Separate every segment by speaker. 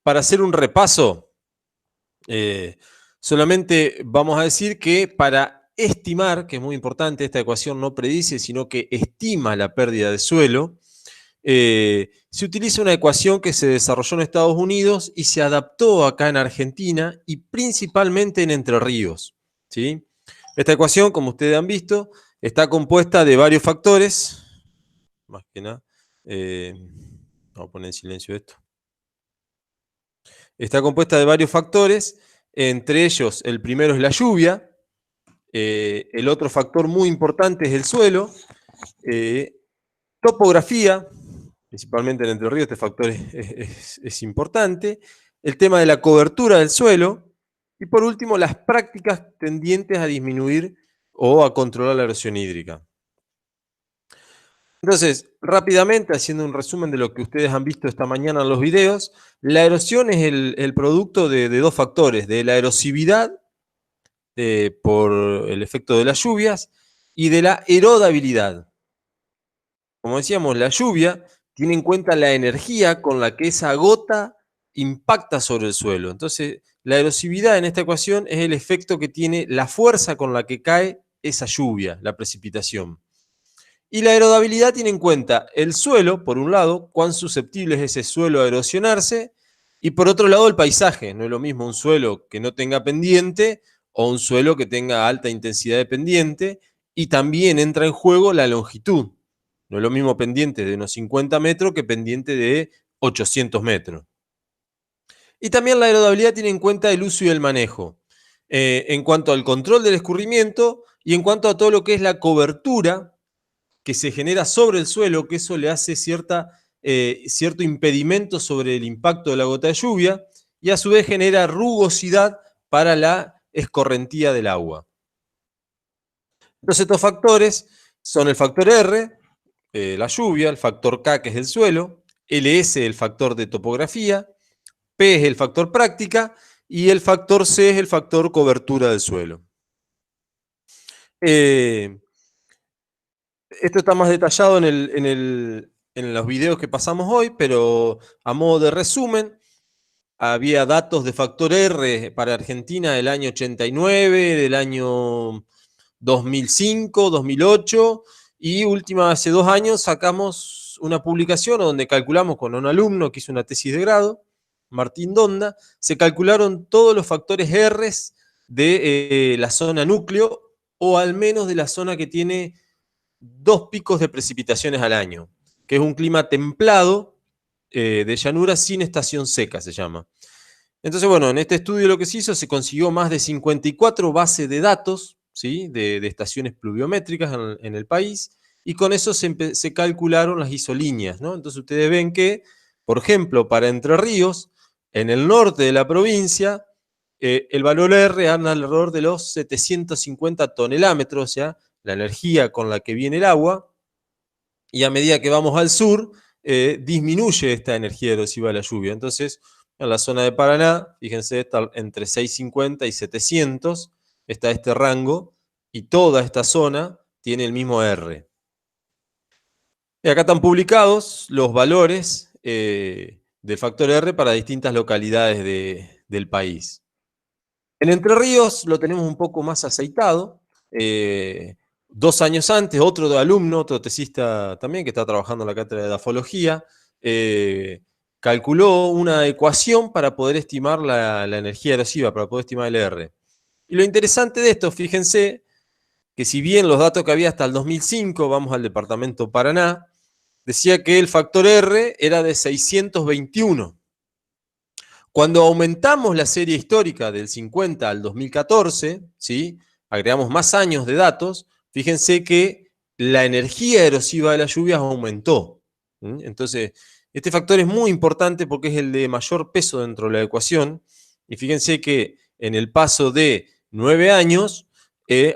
Speaker 1: para hacer un repaso, solamente vamos a decir que para estimar, que es muy importante, esta ecuación no predice, sino que estima la pérdida de suelo, se utiliza una ecuación que se desarrolló en Estados Unidos y se adaptó acá en Argentina y principalmente en Entre Ríos, ¿sí? Esta ecuación, como ustedes han visto, está compuesta de varios factores, más que nada, vamos a poner en silencio esto. Está compuesta de varios factores, entre ellos el primero es la lluvia, el otro factor muy importante es el suelo, topografía, principalmente en Entre Ríos este factor es importante, el tema de la cobertura del suelo, y por último las prácticas tendientes a disminuir o a controlar la erosión hídrica. Entonces, rápidamente, haciendo un resumen de lo que ustedes han visto esta mañana en los videos, la erosión es el producto de dos factores, de la erosividad por el efecto de las lluvias y de la erodabilidad. Como decíamos, la lluvia tiene en cuenta la energía con la que esa gota impacta sobre el suelo. Entonces, la erosividad en esta ecuación es el efecto que tiene la fuerza con la que cae esa lluvia, la precipitación. Y la erodabilidad tiene en cuenta el suelo, por un lado, cuán susceptible es ese suelo a erosionarse, y por otro lado el paisaje. No es lo mismo un suelo que no tenga pendiente o un suelo que tenga alta intensidad de pendiente, y también entra en juego la longitud. No es lo mismo pendiente de unos 50 metros que pendiente de 800 metros. Y también la erodabilidad tiene en cuenta el uso y el manejo, en cuanto al control del escurrimiento y en cuanto a todo lo que es la cobertura que se genera sobre el suelo, que eso le hace cierto impedimento sobre el impacto de la gota de lluvia, y a su vez genera rugosidad para la escorrentía del agua. Entonces estos factores son el factor R, la lluvia, el factor K, que es el suelo, LS, el factor de topografía, P es el factor práctica, y el factor C es el factor cobertura del suelo. Esto está más detallado en los videos que pasamos hoy, pero a modo de resumen, había datos de factor R para Argentina del año 89, del año 2005, 2008, y hace 2 años sacamos una publicación donde calculamos con un alumno que hizo una tesis de grado, Martín Donda, se calcularon todos los factores R de la zona núcleo, o al menos de la zona que tiene 2 picos de precipitaciones al año, que es un clima templado de llanura sin estación seca, se llama. Entonces, bueno, en este estudio lo que se hizo, se consiguió más de 54 bases de datos, ¿sí? de estaciones pluviométricas en el país, y con eso se calcularon las isolíneas, ¿no? Entonces ustedes ven que, por ejemplo, para Entre Ríos, en el norte de la provincia, el valor R anda alrededor de los 750 tonelámetros, o sea, la energía con la que viene el agua, y a medida que vamos al sur, disminuye esta energía erosiva de la lluvia. Entonces, en la zona de Paraná, fíjense, está entre 650 y 700, está este rango, y toda esta zona tiene el mismo R. Y acá están publicados los valores del factor R para distintas localidades del país. En Entre Ríos lo tenemos un poco más aceitado. 2 años antes, otro alumno, otro tesista también, que está trabajando en la cátedra de edafología, calculó una ecuación para poder estimar la energía erosiva, para poder estimar el R. Y lo interesante de esto, fíjense, que si bien los datos que había hasta el 2005, vamos al departamento Paraná, decía que el factor R era de 621. Cuando aumentamos la serie histórica del 50 al 2014, ¿sí? Agregamos más años de datos, fíjense que la energía erosiva de las lluvias aumentó. Entonces, este factor es muy importante porque es el de mayor peso dentro de la ecuación, y fíjense que en el paso de 9 años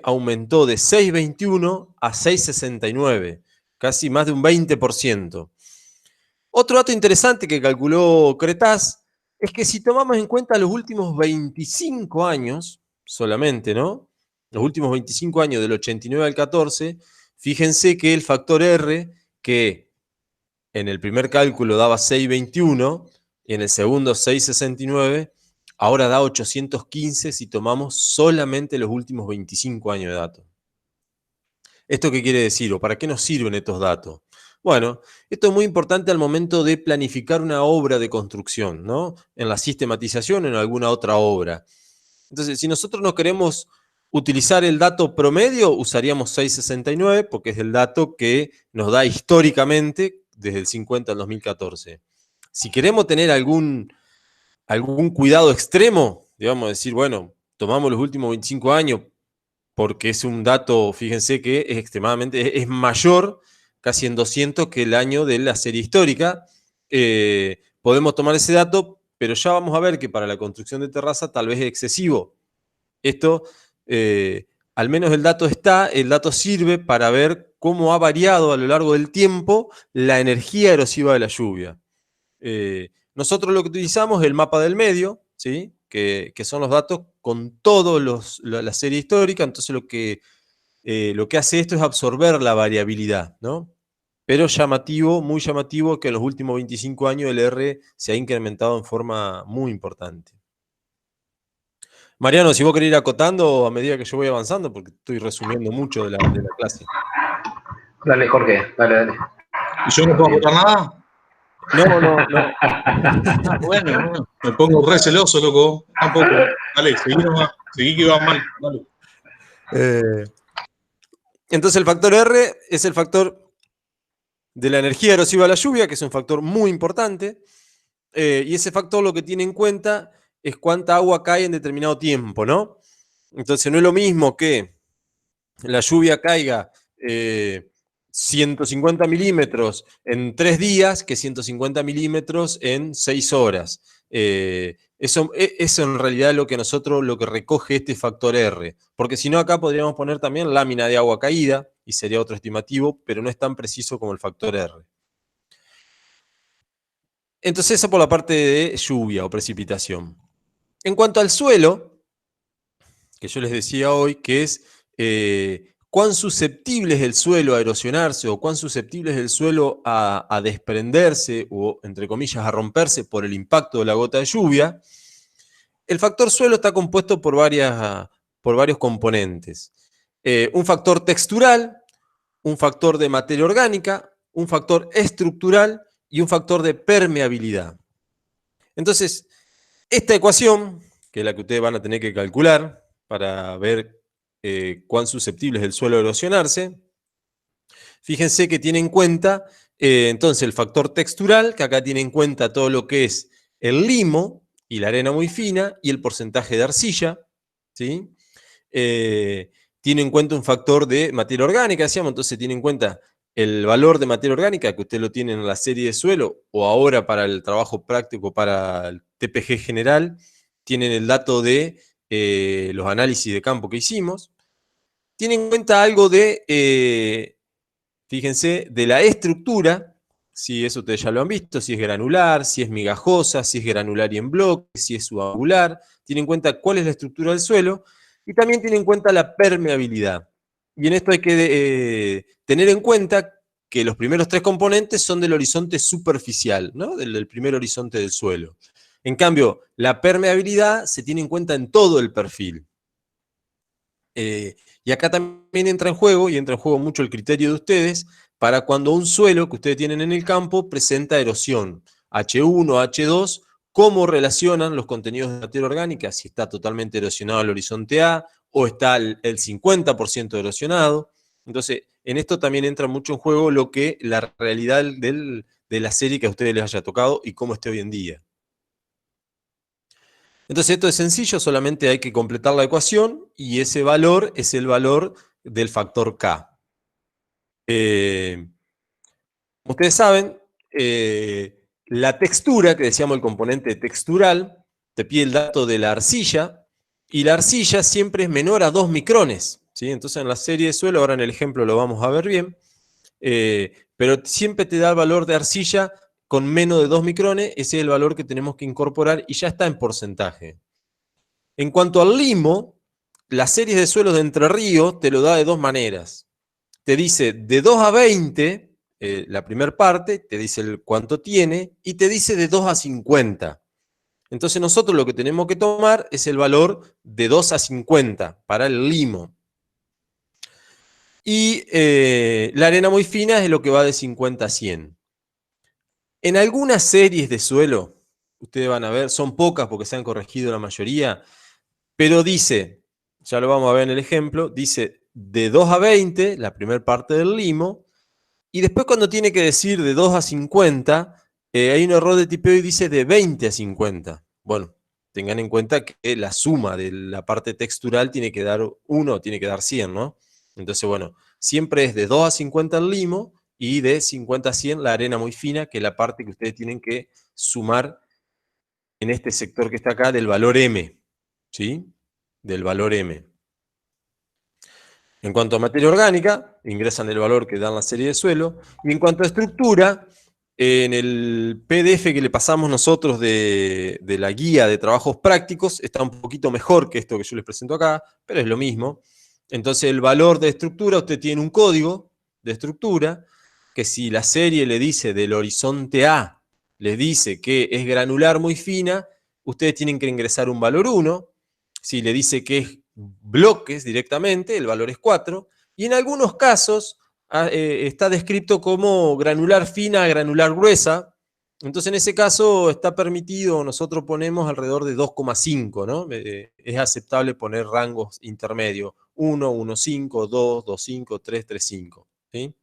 Speaker 1: aumentó de 6,21 a 6,69, casi más de un 20%. Otro dato interesante que calculó Cretaz es que si tomamos en cuenta los últimos 25 años, solamente, ¿no? Los últimos 25 años del 89 al 14, fíjense que el factor R, que en el primer cálculo daba 6,21, y en el segundo 669, ahora da 815 si tomamos solamente los últimos 25 años de datos. ¿Esto qué quiere decir o para qué nos sirven estos datos? Bueno, esto es muy importante al momento de planificar una obra de construcción, ¿no? En la sistematización o en alguna otra obra. Entonces, si nosotros no queremos utilizar el dato promedio, usaríamos 669 porque es el dato que nos da históricamente desde el 50 al 2014. Si queremos tener algún cuidado extremo, digamos, decir, bueno, tomamos los últimos 25 años porque es un dato, fíjense que es extremadamente, es mayor, casi en 200, que el año de la serie histórica. Podemos tomar ese dato, pero ya vamos a ver que para la construcción de terraza tal vez es excesivo. Esto, al menos el dato está, el dato sirve para ver cómo ha variado a lo largo del tiempo la energía erosiva de la lluvia. Nosotros lo que utilizamos es el mapa del medio, ¿sí? que son los datos con toda la serie histórica, entonces lo que hace esto es absorber la variabilidad, ¿no? Pero llamativo, muy llamativo, que en los últimos 25 años el R se ha incrementado en forma muy importante. Mariano, si vos querés ir acotando a medida que yo voy avanzando, porque estoy resumiendo mucho de la clase.
Speaker 2: Dale, Jorge, dale.
Speaker 3: ¿Y yo no puedo acotar nada?
Speaker 1: No.
Speaker 3: Bueno, me pongo re celoso, loco. Tampoco. Dale, seguí nomás. Seguí que iba mal. Dale.
Speaker 1: Entonces el factor R es el factor de la energía erosiva de la lluvia, que es un factor muy importante. Y ese factor lo que tiene en cuenta es cuánta agua cae en determinado tiempo, ¿no? Entonces no es lo mismo que la lluvia caiga 150 milímetros en 3 días que 150 milímetros en 6 horas. Eso en realidad es lo que recoge este factor R. Porque si no, acá podríamos poner también lámina de agua caída y sería otro estimativo, pero no es tan preciso como el factor R. Entonces, eso por la parte de lluvia o precipitación. En cuanto al suelo, que yo les decía hoy, que es cuán susceptible es el suelo a erosionarse o cuán susceptible es el suelo a desprenderse o, entre comillas, a romperse por el impacto de la gota de lluvia, el factor suelo está compuesto por varios componentes. Un factor textural, un factor de materia orgánica, un factor estructural y un factor de permeabilidad. Entonces, esta ecuación, que es la que ustedes van a tener que calcular para ver cuán susceptible es el suelo a erosionarse, fíjense que tiene en cuenta entonces el factor textural, que acá tiene en cuenta todo lo que es el limo y la arena muy fina y el porcentaje de arcilla, ¿sí? Tiene en cuenta un factor de materia orgánica, decíamos, entonces tiene en cuenta el valor de materia orgánica, que usted lo tiene en la serie de suelo, o ahora para el trabajo práctico, para el TPG general, tienen el dato de los análisis de campo que hicimos. Tienen en cuenta algo de, fíjense, de la estructura, si eso ustedes ya lo han visto, si es granular, si es migajosa, si es granular y en bloque, si es subangular. Tienen en cuenta cuál es la estructura del suelo y también tienen en cuenta la permeabilidad. Y en esto hay que tener en cuenta que los primeros 3 componentes son del horizonte superficial, ¿no? del primer horizonte del suelo. En cambio, la permeabilidad se tiene en cuenta en todo el perfil. Y acá también entra en juego mucho el criterio de ustedes, para cuando un suelo que ustedes tienen en el campo presenta erosión, H1, H2, cómo relacionan los contenidos de materia orgánica, si está totalmente erosionado el horizonte A, o está el 50% erosionado. Entonces, en esto también entra mucho en juego lo que la realidad de la serie que a ustedes les haya tocado y cómo esté hoy en día. Entonces esto es sencillo, solamente hay que completar la ecuación y ese valor es el valor del factor K. Ustedes saben, la textura, que decíamos el componente textural, te pide el dato de la arcilla, y la arcilla siempre es menor a 2 micrones. ¿Sí? Entonces en la serie de suelo, ahora en el ejemplo lo vamos a ver bien, pero siempre te da el valor de arcilla con menos de 2 micrones, ese es el valor que tenemos que incorporar y ya está en porcentaje. En cuanto al limo, las series de suelos de Entre Ríos te lo da de 2 maneras. Te dice de 2 a 20 la primera parte, te dice cuánto tiene, y te dice de 2 a 50. Entonces nosotros lo que tenemos que tomar es el valor de 2 a 50 para el limo. Y la arena muy fina es lo que va de 50 a 100. En algunas series de suelo, ustedes van a ver, son pocas porque se han corregido la mayoría, pero dice, ya lo vamos a ver en el ejemplo, dice de 2 a 20, la primera parte del limo, y después cuando tiene que decir de 2 a 50, hay un error de tipeo y dice de 20 a 50. Bueno, tengan en cuenta que la suma de la parte textural tiene que dar 1, tiene que dar 100, ¿no? Entonces, bueno, siempre es de 2 a 50 el limo y de 50 a 100 la arena muy fina, que es la parte que ustedes tienen que sumar en este sector que está acá del valor M, ¿sí? Del valor M. En cuanto a materia orgánica, ingresan el valor que da en la serie de suelo. Y en cuanto a estructura, en el PDF que le pasamos nosotros de la guía de trabajos prácticos, está un poquito mejor que esto que yo les presento acá, pero es lo mismo. Entonces el valor de estructura, usted tiene un código de estructura, que si la serie le dice del horizonte A, le dice que es granular muy fina, ustedes tienen que ingresar un valor 1. Si le dice que es bloques directamente, el valor es 4, y en algunos casos está descrito como granular fina a granular gruesa. Entonces en ese caso está permitido, nosotros ponemos alrededor de 2,5, ¿no? Es aceptable poner rangos intermedios, 1, 1,5, 2, 2,5, 3, 3,5, ¿sí?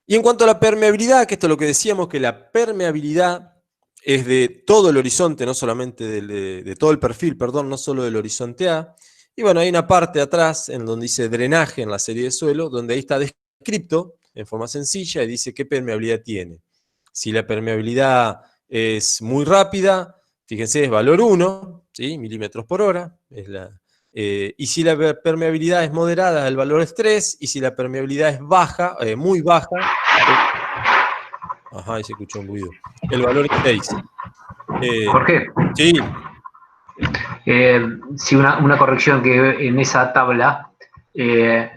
Speaker 1: Y en cuanto a la permeabilidad, que esto es lo que decíamos, que la permeabilidad es de todo el horizonte, no solamente de todo el perfil, perdón, no solo del horizonte A. Y bueno, hay una parte atrás en donde dice drenaje en la serie de suelo, donde ahí está descrito en forma sencilla y dice qué permeabilidad tiene. Si la permeabilidad es muy rápida, fíjense, es valor 1, ¿sí? Milímetros por hora, y si la permeabilidad es moderada, el valor es 3, y si la permeabilidad es baja, muy baja, ajá, ahí se escuchó un ruido, el valor es 6.
Speaker 2: Jorge,
Speaker 1: Sí,
Speaker 2: si una corrección que en esa tabla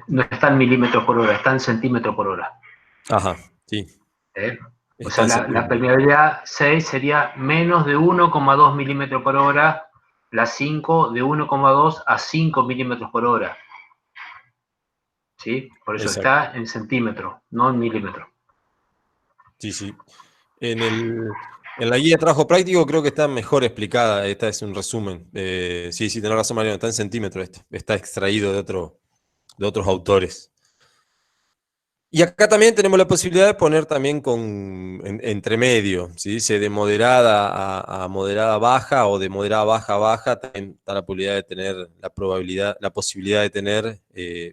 Speaker 2: no está en milímetros por hora, está en centímetros por hora.
Speaker 1: ajá, sí,
Speaker 2: ¿Eh? O
Speaker 1: está
Speaker 2: sea,
Speaker 1: en
Speaker 2: la
Speaker 1: centímetros.
Speaker 2: permeabilidad 6 sería menos de 1,2 milímetros por hora, la 5 de 1,2 a 5 milímetros por hora. ¿Sí? Por eso
Speaker 1: Exacto,
Speaker 2: está en centímetros, no en milímetros.
Speaker 1: sí, sí. En la guía de trabajo práctico creo que está mejor explicada, esta es un resumen. Sí, sí, tenés razón, Mariano, está en centímetros esto, está extraído de otros autores. Y acá también tenemos la posibilidad de poner también entre medio, ¿sí? Dice de moderada a moderada baja o de moderada baja a baja, también está la posibilidad de tener la posibilidad de tener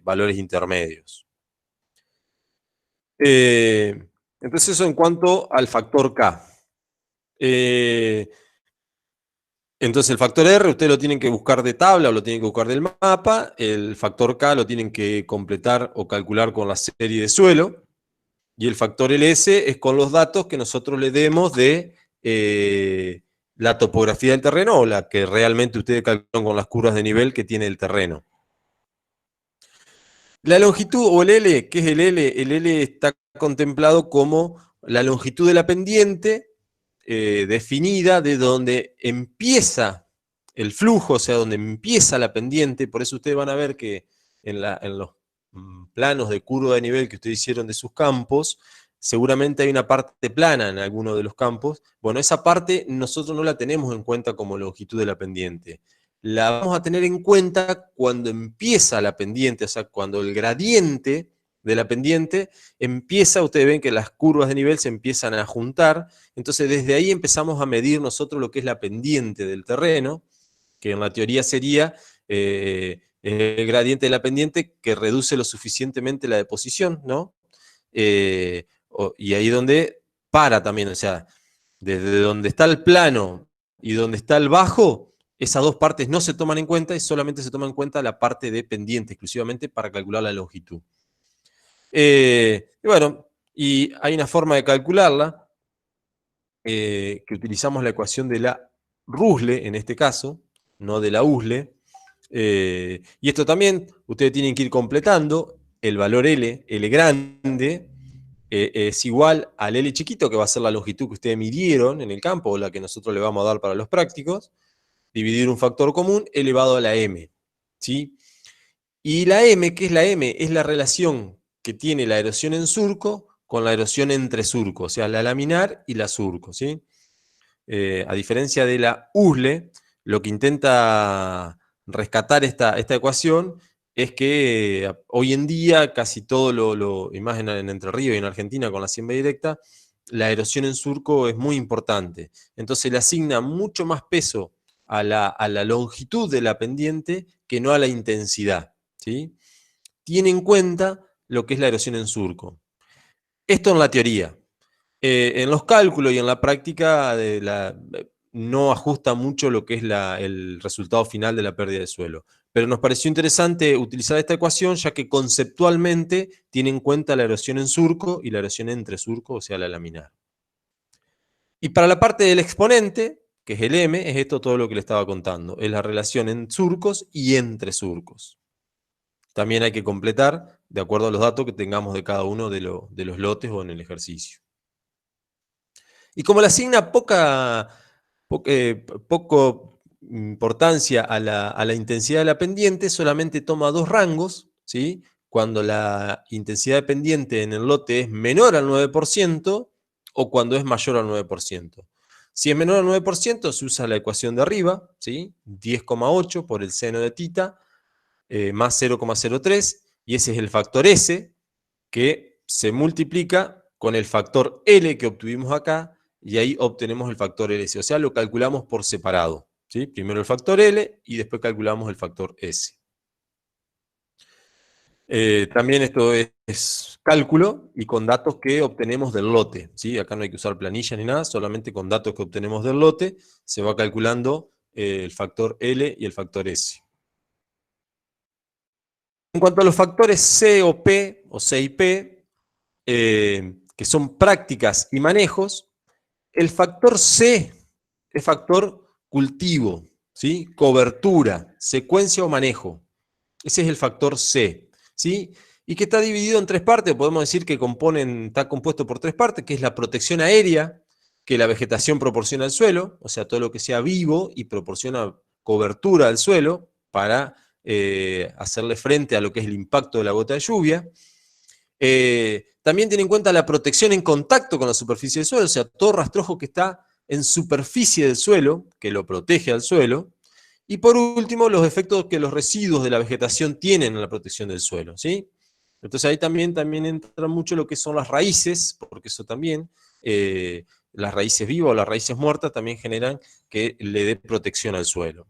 Speaker 1: valores intermedios. Entonces eso en cuanto al factor K. Entonces el factor R ustedes lo tienen que buscar de tabla o lo tienen que buscar del mapa, el factor K lo tienen que completar o calcular con la serie de suelo, y el factor LS es con los datos que nosotros le demos de la topografía del terreno o la que realmente ustedes calculan con las curvas de nivel que tiene el terreno. La longitud o el L, ¿qué es el L? El L está contemplado como la longitud de la pendiente definida de donde empieza el flujo, o sea, donde empieza la pendiente. Por eso ustedes van a ver que en los planos de curva de nivel que ustedes hicieron de sus campos, seguramente hay una parte plana en alguno de los campos. Bueno, esa parte nosotros no la tenemos en cuenta como longitud de la pendiente. La vamos a tener en cuenta cuando empieza la pendiente, o sea, cuando el gradiente de la pendiente empieza, ustedes ven que las curvas de nivel se empiezan a juntar, entonces desde ahí empezamos a medir nosotros lo que es la pendiente del terreno, que en la teoría sería el gradiente de la pendiente que reduce lo suficientemente la deposición, ¿no? Y ahí donde para también, o sea, desde donde está el plano y donde está el bajo, esas dos partes no se toman en cuenta y solamente se toma en cuenta la parte de pendiente exclusivamente para calcular la longitud. Y bueno, y hay una forma de calcularla, que utilizamos la ecuación de la Rusle, en este caso, no de la Usle. Y esto también ustedes tienen que ir completando. el valor L grande, es igual al L chiquito, que va a ser la longitud que ustedes midieron en el campo, o la que nosotros le vamos a dar para los prácticos, dividir un factor común elevado a la M, ¿sí? Y la M, ¿qué es la M? Es la relación que tiene la erosión en surco con la erosión entre surcos, o sea, la laminar y la surco, ¿sí? A diferencia de la USLE, lo que intenta rescatar esta ecuación es que hoy en día casi todo y más en Entre Ríos y en Argentina con la siembra directa, la erosión en surco es muy importante. Entonces le asigna mucho más peso a la longitud de la pendiente que no a la intensidad, ¿sí? Tiene en cuenta lo que es la erosión en surco. Esto en la teoría. En los cálculos y en la práctica no ajusta mucho lo que es el resultado final de la pérdida de suelo. Pero nos pareció interesante utilizar esta ecuación, ya que conceptualmente tiene en cuenta la erosión en surco y la erosión entre surco, o sea, la laminar. Y para la parte del exponente, que es el M, es esto todo lo que le estaba contando. Es la relación en surcos y entre surcos. También hay que completar de acuerdo a los datos que tengamos de cada uno de los lotes o en el ejercicio. Y como le asigna poco importancia a la intensidad de la pendiente, solamente toma dos rangos, ¿sí? Cuando la intensidad de pendiente en el lote es menor al 9% o cuando es mayor al 9%. Si es menor al 9%, se usa la ecuación de arriba, ¿sí? 10,8 por el seno de tita, más 0,03, y ese es el factor S, que se multiplica con el factor L que obtuvimos acá, y ahí obtenemos el factor LS, o sea, lo calculamos por separado, ¿sí? Primero el factor L y después calculamos el factor S. También esto es cálculo y con datos que obtenemos del lote, ¿sí? Acá no hay que usar planillas ni nada, solamente con datos que obtenemos del lote se va calculando el factor L y el factor S. En cuanto a los factores C o P, o C y P, que son prácticas y manejos, el factor C es factor cultivo, ¿sí? Cobertura, secuencia o manejo. Ese es el factor C, ¿sí? Y que está dividido en tres partes, podemos decir que está compuesto por tres partes, que es la protección aérea, que la vegetación proporciona al suelo, o sea, todo lo que sea vivo y proporciona cobertura al suelo para hacerle frente a lo que es el impacto de la gota de lluvia. También tiene en cuenta la protección en contacto con la superficie del suelo, o sea, todo rastrojo que está en superficie del suelo, que lo protege al suelo. Y por último, los efectos que los residuos de la vegetación tienen en la protección del suelo, ¿sí? Entonces ahí también entra mucho lo que son las raíces, porque eso también, las raíces vivas o las raíces muertas también generan que le dé protección al suelo.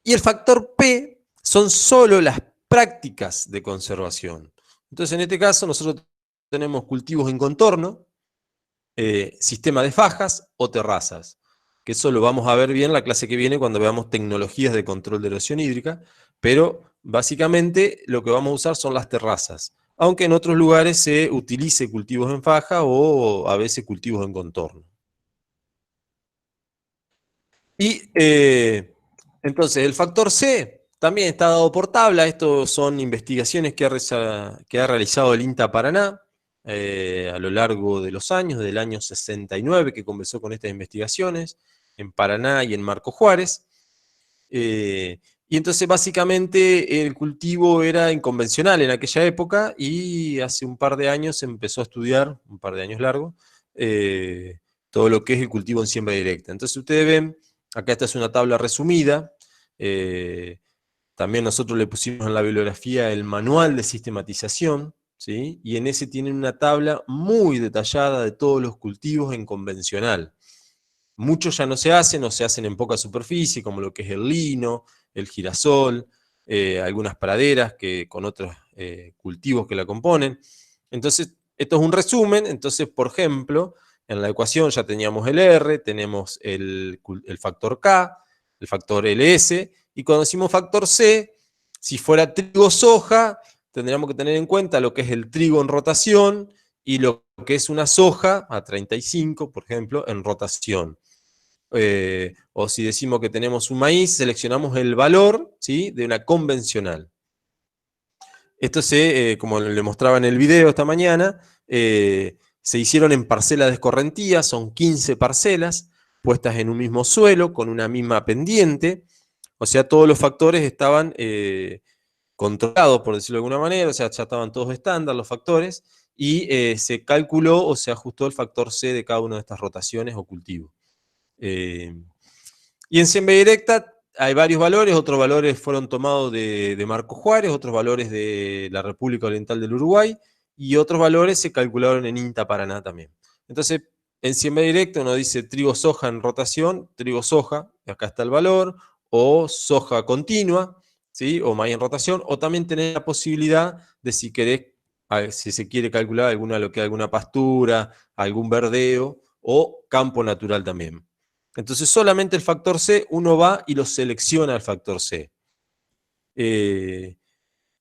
Speaker 1: Y el factor P son solo las prácticas de conservación. Entonces, en este caso, nosotros tenemos cultivos en contorno, sistema de fajas o terrazas, que eso lo vamos a ver bien la clase que viene cuando veamos tecnologías de control de erosión hídrica, pero básicamente lo que vamos a usar son las terrazas, aunque en otros lugares se utilice cultivos en faja o a veces cultivos en contorno. Y entonces, el factor C también está dado por tabla. Estos son investigaciones que ha realizado el INTA Paraná a lo largo de los años, del año 69 que comenzó con estas investigaciones, en Paraná y en Marco Juárez. Y entonces, básicamente, el cultivo era inconvencional en aquella época y hace un par de años se empezó a estudiar, un par de años largo, todo lo que es el cultivo en siembra directa. Entonces, ustedes ven. Acá esta es una tabla resumida. También nosotros le pusimos en la bibliografía el manual de sistematización, ¿sí? Y en ese tienen una tabla muy detallada de todos los cultivos en convencional. Muchos ya no se hacen, o se hacen en poca superficie, como lo que es el lino, el girasol, algunas praderas con otros cultivos que la componen. Entonces, esto es un resumen. Entonces, por ejemplo, en la ecuación ya teníamos el R, tenemos el factor K, el factor LS, y cuando decimos factor C, si fuera trigo-soja, tendríamos que tener en cuenta lo que es el trigo en rotación y lo que es una soja, a 35, por ejemplo, en rotación. O si decimos que tenemos un maíz, seleccionamos el valor, ¿sí?, de una convencional. Esto como le mostraba en el video esta mañana, se hicieron en parcelas de escorrentía, son 15 parcelas puestas en un mismo suelo, con una misma pendiente, o sea, todos los factores estaban controlados, por decirlo de alguna manera, o sea, ya estaban todos estándar los factores, y se calculó o se ajustó el factor C de cada una de estas rotaciones o cultivos. Y en siembra directa hay varios valores, otros valores fueron tomados de Marco Juárez, otros valores de la República Oriental del Uruguay, y otros valores se calcularon en INTA Paraná también. Entonces, en siembra directa uno dice trigo-soja en rotación, trigo-soja, acá está el valor, o soja continua, ¿sí? O maíz en rotación, o también tener la posibilidad de si querés, si se quiere calcular alguna pastura, algún verdeo, o campo natural también. Entonces solamente el factor C, uno va y lo selecciona al factor C.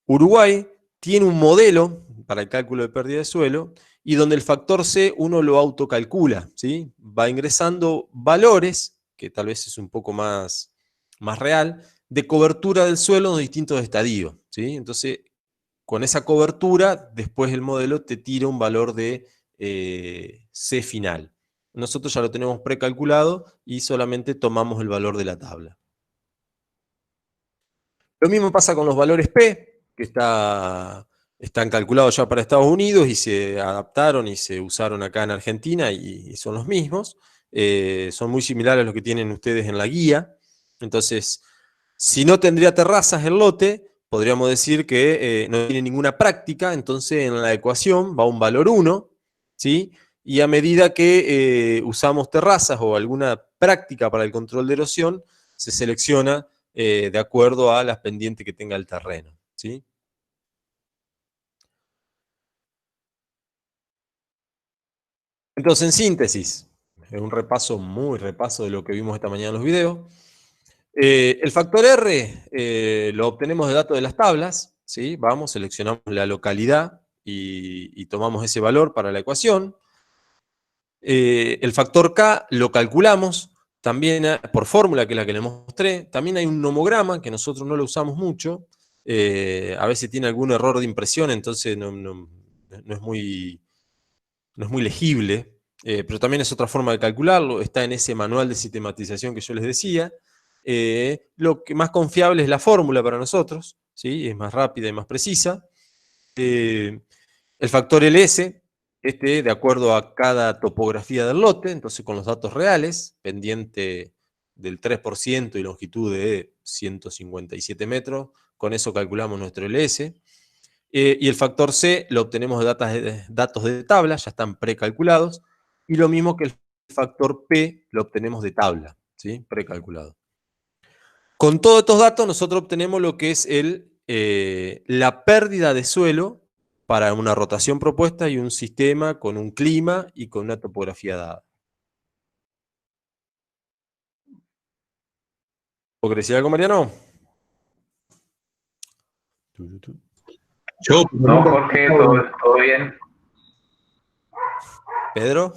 Speaker 1: Uruguay tiene un modelo para el cálculo de pérdida de suelo y donde el factor C uno lo autocalcula, ¿sí? Va ingresando valores, que tal vez es un poco más real, de cobertura del suelo en los distintos estadios, ¿sí? Entonces, con esa cobertura, después el modelo te tira un valor de C final. Nosotros ya lo tenemos precalculado y solamente tomamos el valor de la tabla. Lo mismo pasa con los valores P, que están calculados ya para Estados Unidos y se adaptaron y se usaron acá en Argentina y son los mismos. Son muy similares a los que tienen ustedes en la guía. Entonces, si no tendría terrazas el lote, podríamos decir que no tiene ninguna práctica, entonces en la ecuación va un valor 1, ¿sí? Y a medida que usamos terrazas o alguna práctica para el control de erosión, se selecciona de acuerdo a las pendientes que tenga el terreno, ¿sí? Entonces, en síntesis, un repaso, repaso de lo que vimos esta mañana en los videos. El factor R lo obtenemos de datos de las tablas, ¿sí? Vamos, seleccionamos la localidad y tomamos ese valor para la ecuación. El factor K lo calculamos también por fórmula, que es la que les mostré. También hay un nomograma, que nosotros no lo usamos mucho. A veces tiene algún error de impresión, entonces no es muy legible. Pero también es otra forma de calcularlo. Está en ese manual de sistematización que yo les decía. Lo que más confiable es la fórmula para nosotros, ¿sí? Es más rápida y más precisa. El factor LS, de acuerdo a cada topografía del lote, entonces con los datos reales, pendiente del 3% y longitud de 157 metros, con eso calculamos nuestro LS. Y el factor C lo obtenemos de datos de tabla, ya están precalculados, y lo mismo que el factor P lo obtenemos de tabla, ¿sí? Precalculado. Con todos estos datos nosotros obtenemos lo que es la pérdida de suelo para una rotación propuesta y un sistema con un clima y con una topografía dada. ¿O querés decir algo, Mariano?
Speaker 2: No, Jorge, todo bien.
Speaker 1: ¿Pedro?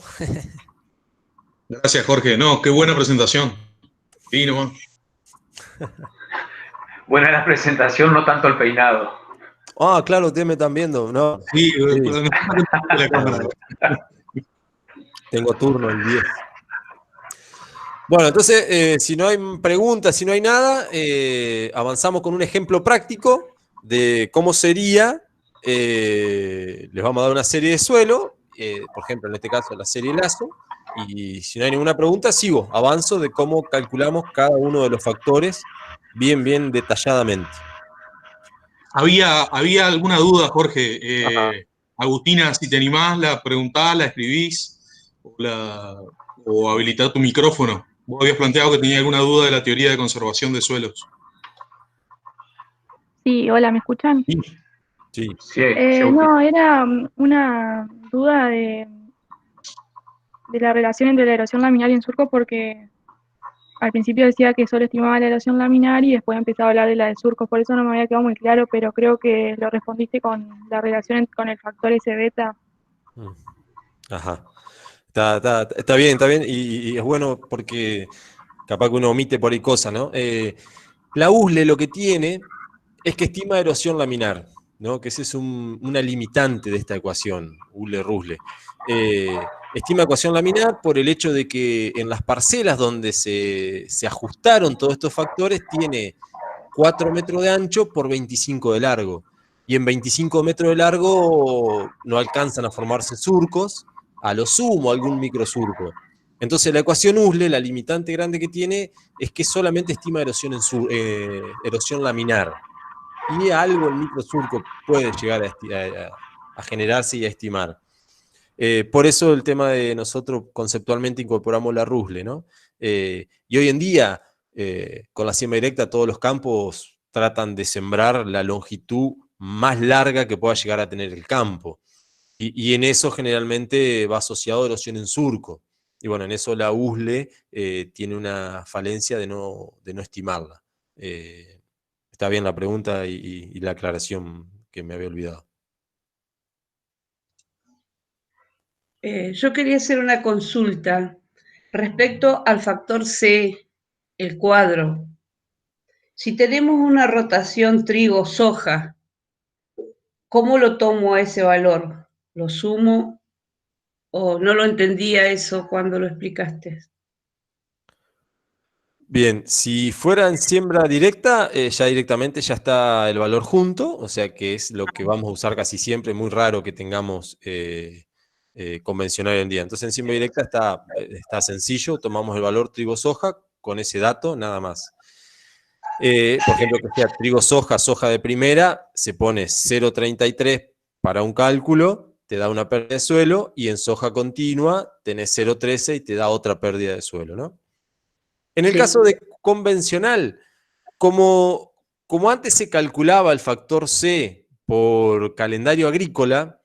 Speaker 3: Gracias, Jorge. No, qué buena presentación. Sí, nomás.
Speaker 2: Buena la presentación, no tanto el peinado.
Speaker 1: Ah, claro, ustedes me están viendo, ¿no?
Speaker 3: Sí,
Speaker 1: Sí.
Speaker 3: la cámara.
Speaker 1: Tengo turno el 10. Bueno, entonces, si no hay preguntas, si no hay nada, avanzamos con un ejemplo práctico de cómo sería. Les vamos a dar una serie de suelo, por ejemplo, en este caso la serie Lazo, y si no hay ninguna pregunta, avanzo de cómo calculamos cada uno de los factores bien detalladamente.
Speaker 3: Había alguna duda, Jorge. Agustina, si te animás, la preguntás, la escribís o habilitá tu micrófono. Vos habías planteado que tenía alguna duda de la teoría de conservación de suelos.
Speaker 4: Sí, hola, ¿me escuchan?
Speaker 1: Sí.
Speaker 4: No, era una duda de la relación entre la erosión laminar y el surco, porque al principio decía que solo estimaba la erosión laminar y después empezaba a hablar de la de surcos, por eso no me había quedado muy claro, pero creo que lo respondiste con la relación con el factor S beta.
Speaker 1: Ajá. Está bien, y es bueno porque capaz que uno omite por ahí cosas, ¿no? La USLE lo que tiene es que estima erosión laminar, ¿no? Que ese es una limitante de esta ecuación, Euler-Rusle. Estima ecuación laminar por el hecho de que en las parcelas donde se ajustaron todos estos factores tiene 4 metros de ancho por 25 de largo. Y en 25 metros de largo no alcanzan a formarse surcos, a lo sumo algún microsurco. Entonces la ecuación Usle, la limitante grande que tiene, es que solamente estima erosión, erosión laminar. Y algo el microsurco puede llegar a generarse y a estimar. Por eso el tema de nosotros conceptualmente incorporamos la Rusle, ¿no? Y hoy en día, con la siembra directa, todos los campos tratan de sembrar la longitud más larga que pueda llegar a tener el campo. Y en eso generalmente va asociado a erosión en surco. Y bueno, en eso la USLE tiene una falencia de no estimarla. Está bien la pregunta y la aclaración que me había olvidado.
Speaker 5: Yo quería hacer una consulta respecto al factor C, el cuadro. Si tenemos una rotación trigo-soja, ¿cómo lo tomo a ese valor? ¿Lo sumo o no lo entendía eso cuando lo explicaste?
Speaker 1: Bien, si fuera en siembra directa, ya directamente ya está el valor junto, o sea que es lo que vamos a usar casi siempre, muy raro que tengamos convencional hoy en día. Entonces en siembra directa está sencillo, tomamos el valor trigo-soja con ese dato, nada más. Por ejemplo, que sea trigo-soja, soja de primera, se pone 0,33 para un cálculo, te da una pérdida de suelo, y en soja continua tenés 0,13 y te da otra pérdida de suelo, ¿no? En el caso de convencional, como antes se calculaba el factor C por calendario agrícola,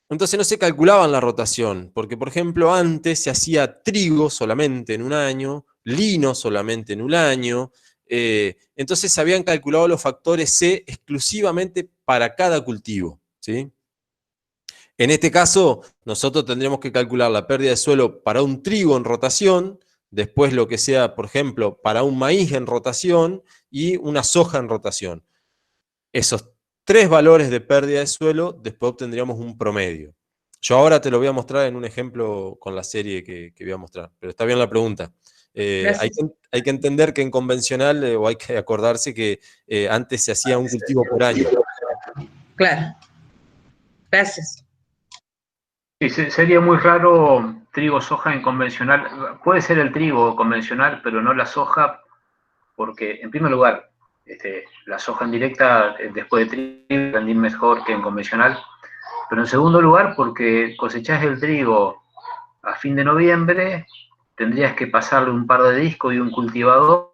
Speaker 1: entonces no se calculaban la rotación, porque por ejemplo antes se hacía trigo solamente en un año, lino solamente en un año, entonces se habían calculado los factores C exclusivamente para cada cultivo, ¿sí? En este caso, nosotros tendríamos que calcular la pérdida de suelo para un trigo en rotación, después lo que sea, por ejemplo, para un maíz en rotación y una soja en rotación. Esos 3 valores de pérdida de suelo, después obtendríamos un promedio. Yo ahora te lo voy a mostrar en un ejemplo con la serie que voy a mostrar, pero está bien la pregunta. Hay que entender que en convencional, o hay que acordarse que antes se hacía un cultivo por año.
Speaker 5: Claro. Gracias.
Speaker 2: Sí, sería muy raro trigo-soja en convencional. Puede ser el trigo convencional, pero no la soja, porque en primer lugar, la soja en directa después de trigo rendir mejor que en convencional, pero en segundo lugar, porque cosechás el trigo a fin de noviembre, tendrías que pasarle un par de discos y un cultivador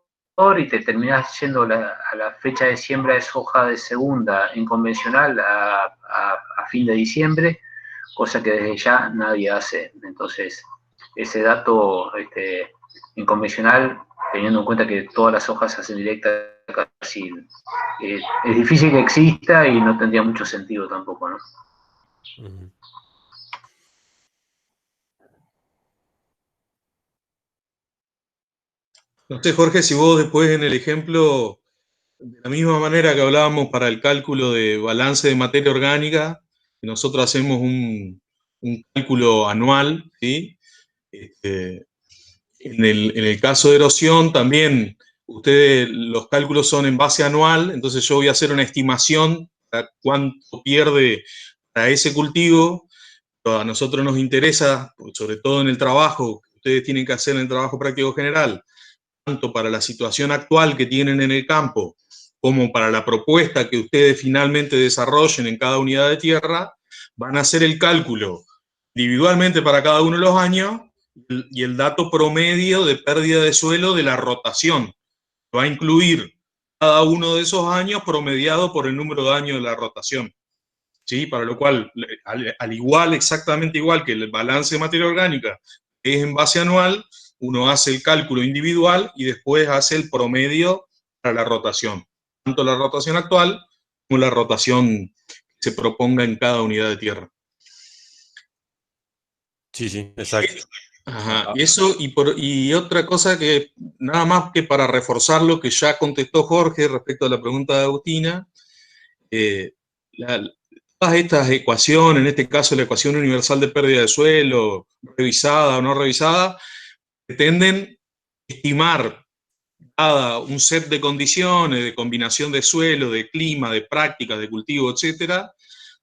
Speaker 2: y te terminás yendo a la fecha de siembra de soja de segunda en convencional a fin de diciembre, cosa que desde ya nadie hace. Entonces, ese dato en convencional, teniendo en cuenta que todas las hojas se hacen directas, casi es difícil que exista y no tendría mucho sentido tampoco, ¿no?
Speaker 1: Uh-huh.
Speaker 3: No sé, Jorge, si vos después en el ejemplo, de la misma manera que hablábamos para el cálculo de balance de materia orgánica, nosotros hacemos un cálculo anual, ¿sí? En el caso de erosión también, ustedes los cálculos son en base anual, entonces yo voy a hacer una estimación para cuánto pierde para ese cultivo. Pero a nosotros nos interesa, sobre todo en el trabajo que ustedes tienen que hacer en el trabajo práctico general, tanto para la situación actual que tienen en el campo, como para la propuesta que ustedes finalmente desarrollen en cada unidad de tierra, van a hacer el cálculo individualmente para cada uno de los años y el dato promedio de pérdida de suelo de la rotación. Va a incluir cada uno de esos años promediado por el número de años de la rotación. ¿Sí? Para lo cual, al igual, exactamente igual que el balance de materia orgánica, que es en base anual, uno hace el cálculo individual y después hace el promedio para la rotación. Tanto la rotación actual como la rotación que se proponga en cada unidad de tierra.
Speaker 1: Sí, sí, exacto.
Speaker 3: Ajá, y eso, y otra cosa que, nada más que para reforzar lo que ya contestó Jorge respecto a la pregunta de Agustina, todas estas ecuaciones, en este caso la ecuación universal de pérdida de suelo, revisada o no revisada, pretenden estimar, dada un set de condiciones, de combinación de suelo, de clima, de prácticas, de cultivo, etcétera,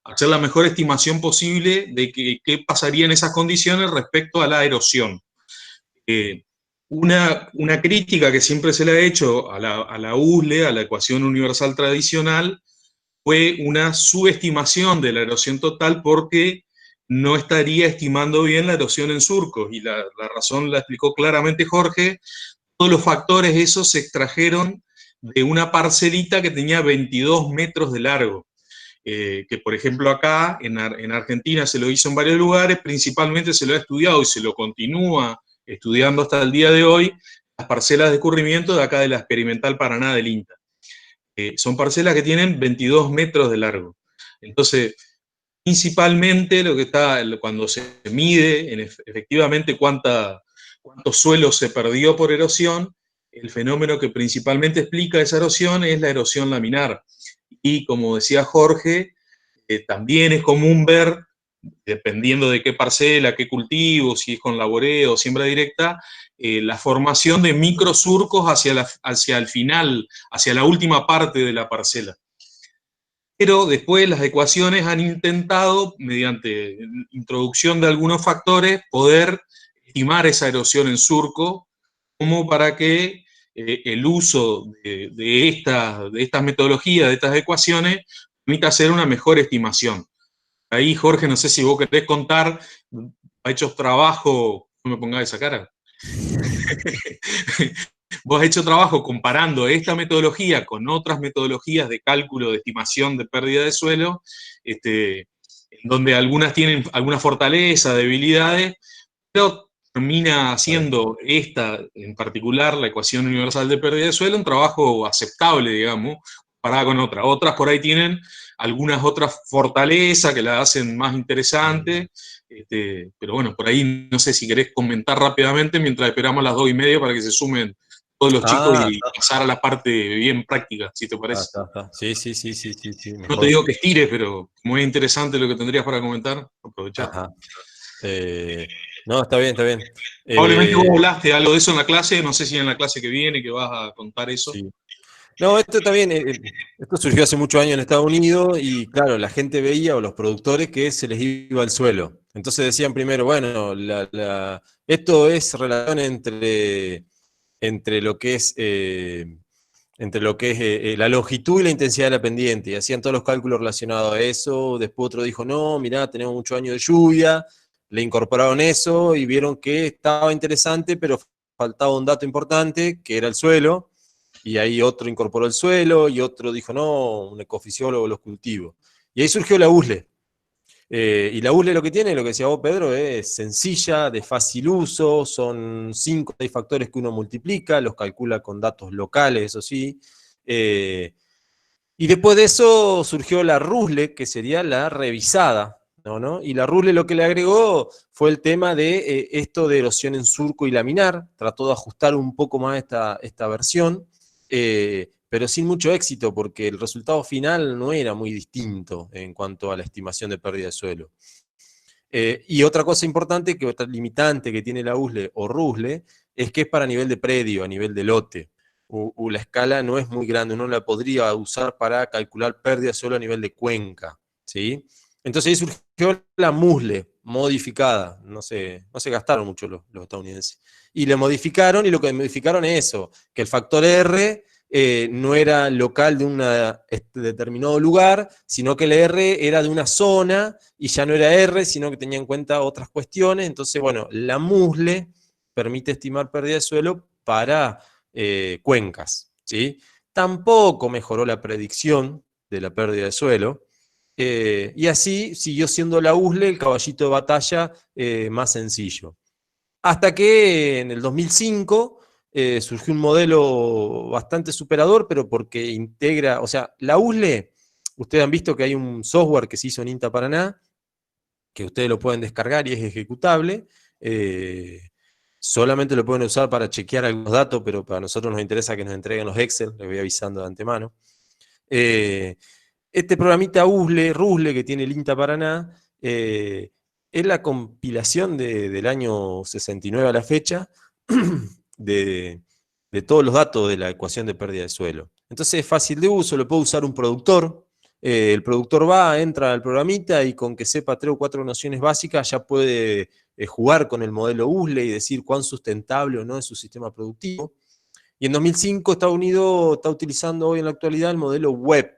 Speaker 3: hacer la mejor estimación posible de qué pasaría en esas condiciones respecto a la erosión. Una crítica que siempre se le ha hecho a la USLE, a la ecuación universal tradicional, fue una subestimación de la erosión total porque no estaría estimando bien la erosión en surcos, y la razón la explicó claramente Jorge. Todos los factores esos se extrajeron de una parcelita que tenía 22 metros de largo, que por ejemplo acá en Argentina se lo hizo en varios lugares, principalmente se lo ha estudiado y se lo continúa estudiando hasta el día de hoy, las parcelas de escurrimiento de acá de la Experimental Paraná del INTA. Son parcelas que tienen 22 metros de largo. Entonces, principalmente lo que está, cuando se mide efectivamente cuánto suelo se perdió por erosión, el fenómeno que principalmente explica esa erosión es la erosión laminar. Y como decía Jorge, también es común ver, dependiendo de qué parcela, qué cultivo, si es con laboreo o siembra directa, la formación de microsurcos hacia el final, hacia la última parte de la parcela. Pero después las ecuaciones han intentado, mediante introducción de algunos factores, poder estimar esa erosión en surco, como para que el uso de estas metodologías, de estas ecuaciones, permita hacer una mejor estimación. Ahí, Jorge, no sé si vos querés contar, ha hecho trabajo, no me pongas esa cara. Vos has hecho trabajo comparando esta metodología con otras metodologías de cálculo de estimación de pérdida de suelo, en donde algunas tienen alguna fortaleza, debilidades, pero termina haciendo esta, en particular, la ecuación universal de pérdida de suelo, un trabajo aceptable, digamos, comparada con otras. Otras por ahí tienen algunas otras fortalezas que la hacen más interesante, pero bueno, por ahí no sé si querés comentar rápidamente mientras esperamos las 2:30 para que se sumen todos los chicos y pasar a la parte bien práctica, si te parece.
Speaker 1: Sí,
Speaker 3: No te digo que estires, pero muy interesante lo que tendrías para comentar, aprovechar.
Speaker 1: No, está bien.
Speaker 3: Probablemente vos hablaste algo de eso en la clase, no sé si en la clase que viene que vas a contar eso.
Speaker 1: Sí. No, esto también, esto surgió hace muchos años en Estados Unidos y claro, la gente veía, o los productores, que se les iba el suelo. Entonces decían primero, bueno, esto es relación entre lo que es, la longitud y la intensidad de la pendiente, y hacían todos los cálculos relacionados a eso. Después otro dijo, no, mirá, tenemos muchos años de lluvia, le incorporaron eso y vieron que estaba interesante, pero faltaba un dato importante, que era el suelo. Y ahí otro incorporó el suelo, y otro dijo, no, un ecofisiólogo, los cultivos. Y ahí surgió la USLE. Y la USLE lo que tiene, lo que decía vos, Pedro, es sencilla, de fácil uso, son 5 o 6 factores que uno multiplica, los calcula con datos locales, eso sí. Y después de eso surgió la RUSLE, que sería la revisada, ¿no? Y la RUSLE lo que le agregó fue el tema de esto de erosión en surco y laminar, trató de ajustar un poco más esta versión, pero sin mucho éxito, porque el resultado final no era muy distinto en cuanto a la estimación de pérdida de suelo. Y otra cosa importante, que otra limitante que tiene la USLE o RUSLE, es que es para nivel de predio, a nivel de lote. La escala no es muy grande, uno la podría usar para calcular pérdida solo a nivel de cuenca, ¿sí? Entonces ahí surgió la MUSLE modificada, no se gastaron mucho los estadounidenses, y le modificaron, y lo que modificaron es eso, que el factor R no era local de un determinado lugar, sino que el R era de una zona, y ya no era R, sino que tenía en cuenta otras cuestiones. Entonces, bueno, la MUSLE permite estimar pérdida de suelo para cuencas, ¿sí? Tampoco mejoró la predicción de la pérdida de suelo, y así siguió siendo la USLE el caballito de batalla más sencillo. Hasta que en el 2005 surgió un modelo bastante superador, pero porque integra, o sea, la USLE, ustedes han visto que hay un software que se hizo en INTA Paraná, que ustedes lo pueden descargar y es ejecutable. Solamente lo pueden usar para chequear algunos datos, pero para nosotros nos interesa que nos entreguen los Excel, les voy avisando de antemano. Este programita RUSLE que tiene el INTA Paraná, es la compilación del año 69 a la fecha de todos los datos de la ecuación de pérdida de suelo. Entonces es fácil de uso, lo puede usar un productor. El productor entra al programita y con que sepa 3 o 4 nociones básicas ya puede jugar con el modelo USLE y decir cuán sustentable o no es su sistema productivo. Y en 2005 Estados Unidos está utilizando hoy en la actualidad el modelo WEB,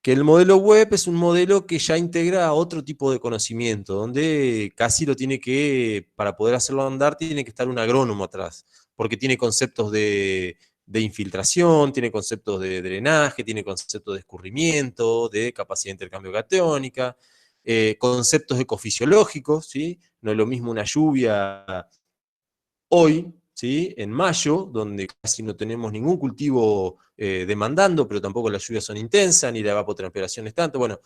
Speaker 1: que el modelo WEB es un modelo que ya integra otro tipo de conocimiento, donde casi lo tiene que, para poder hacerlo andar, tiene que estar un agrónomo atrás, porque tiene conceptos de infiltración, tiene conceptos de drenaje, tiene conceptos de escurrimiento, de capacidad de intercambio catiónica, conceptos ecofisiológicos, ¿sí? No es lo mismo una lluvia hoy, ¿sí? En mayo, donde casi no tenemos ningún cultivo demandando, pero tampoco las lluvias son intensas, ni la evapotranspiración es tanto. Bueno,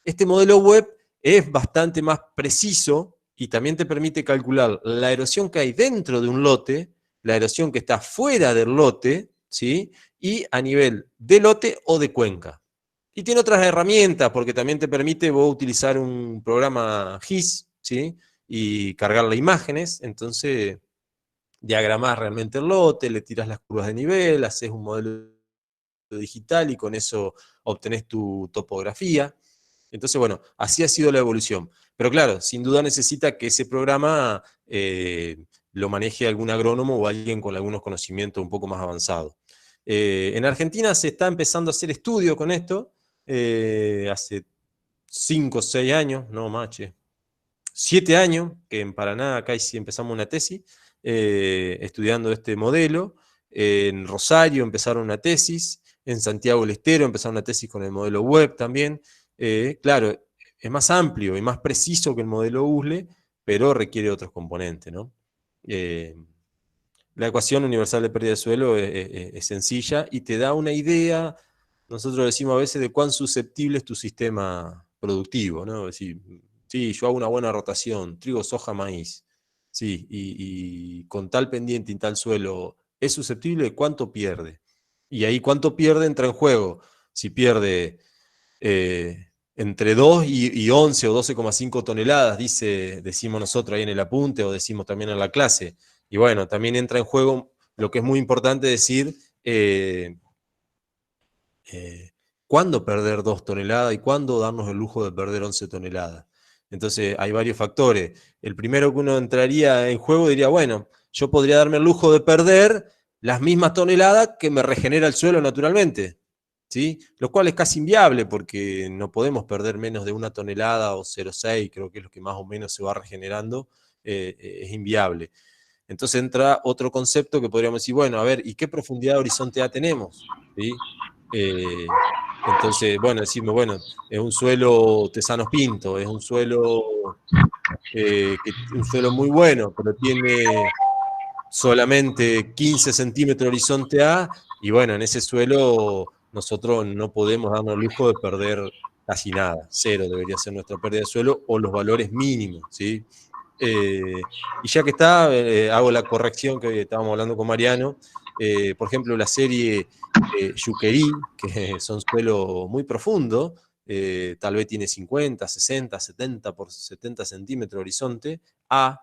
Speaker 1: este modelo WEB es bastante más preciso y también te permite calcular la erosión que hay dentro de un lote, la erosión que está fuera del lote, ¿sí? Y a nivel de lote o de cuenca. Y tiene otras herramientas, porque también te permite vos utilizar un programa GIS, ¿sí? Y cargarle imágenes, entonces diagramás realmente el lote, le tiras las curvas de nivel, haces un modelo digital y con eso obtenés tu topografía. Entonces, bueno, así ha sido la evolución. Pero claro, sin duda necesita que ese programa lo maneje algún agrónomo o alguien con algunos conocimientos un poco más avanzados. En Argentina se está empezando a hacer estudio con esto, hace 5 o 6 años, no más, 7 años, que en Paraná acá sí empezamos una tesis, estudiando este modelo. En Rosario empezaron una tesis, en Santiago del Estero empezaron una tesis con el modelo WEB también. Claro, es más amplio y más preciso que el modelo USLE, pero requiere otros componentes, ¿no? La ecuación universal de pérdida de suelo es sencilla y te da una idea, nosotros decimos a veces, de cuán susceptible es tu sistema productivo, ¿no? Es decir, sí, yo hago una buena rotación, trigo, soja, maíz, sí, y con tal pendiente y tal suelo, ¿es susceptible de cuánto pierde? Y ahí cuánto pierde entra en juego. Si pierde entre 2 y 11 o 12,5 toneladas, decimos nosotros ahí en el apunte, o decimos también en la clase. Y bueno, también entra en juego lo que es muy importante decir, cuándo perder 2 toneladas y cuándo darnos el lujo de perder 11 toneladas. Entonces hay varios factores. El primero que uno entraría en juego diría, bueno, yo podría darme el lujo de perder las mismas toneladas que me regenera el suelo naturalmente, ¿sí? Lo cual es casi inviable porque no podemos perder menos de 1 tonelada o 0,6, creo que es lo que más o menos se va regenerando, es inviable. Entonces entra otro concepto que podríamos decir, bueno, a ver, ¿y qué profundidad de horizonte A tenemos? ¿Sí? Entonces, bueno, decimos, bueno, es un suelo Tesanos Pinto, es un suelo, un suelo muy bueno, pero tiene solamente 15 centímetros de horizonte A, y bueno, en ese suelo nosotros no podemos darnos el lujo de perder casi nada, 0 debería ser nuestra pérdida de suelo, o los valores mínimos, ¿sí? Y ya que está, hago la corrección que estábamos hablando con Mariano. Por ejemplo, la serie Yuquerí, que son suelos muy profundos, tal vez tiene 50, 60, 70 por 70 centímetros de horizonte A,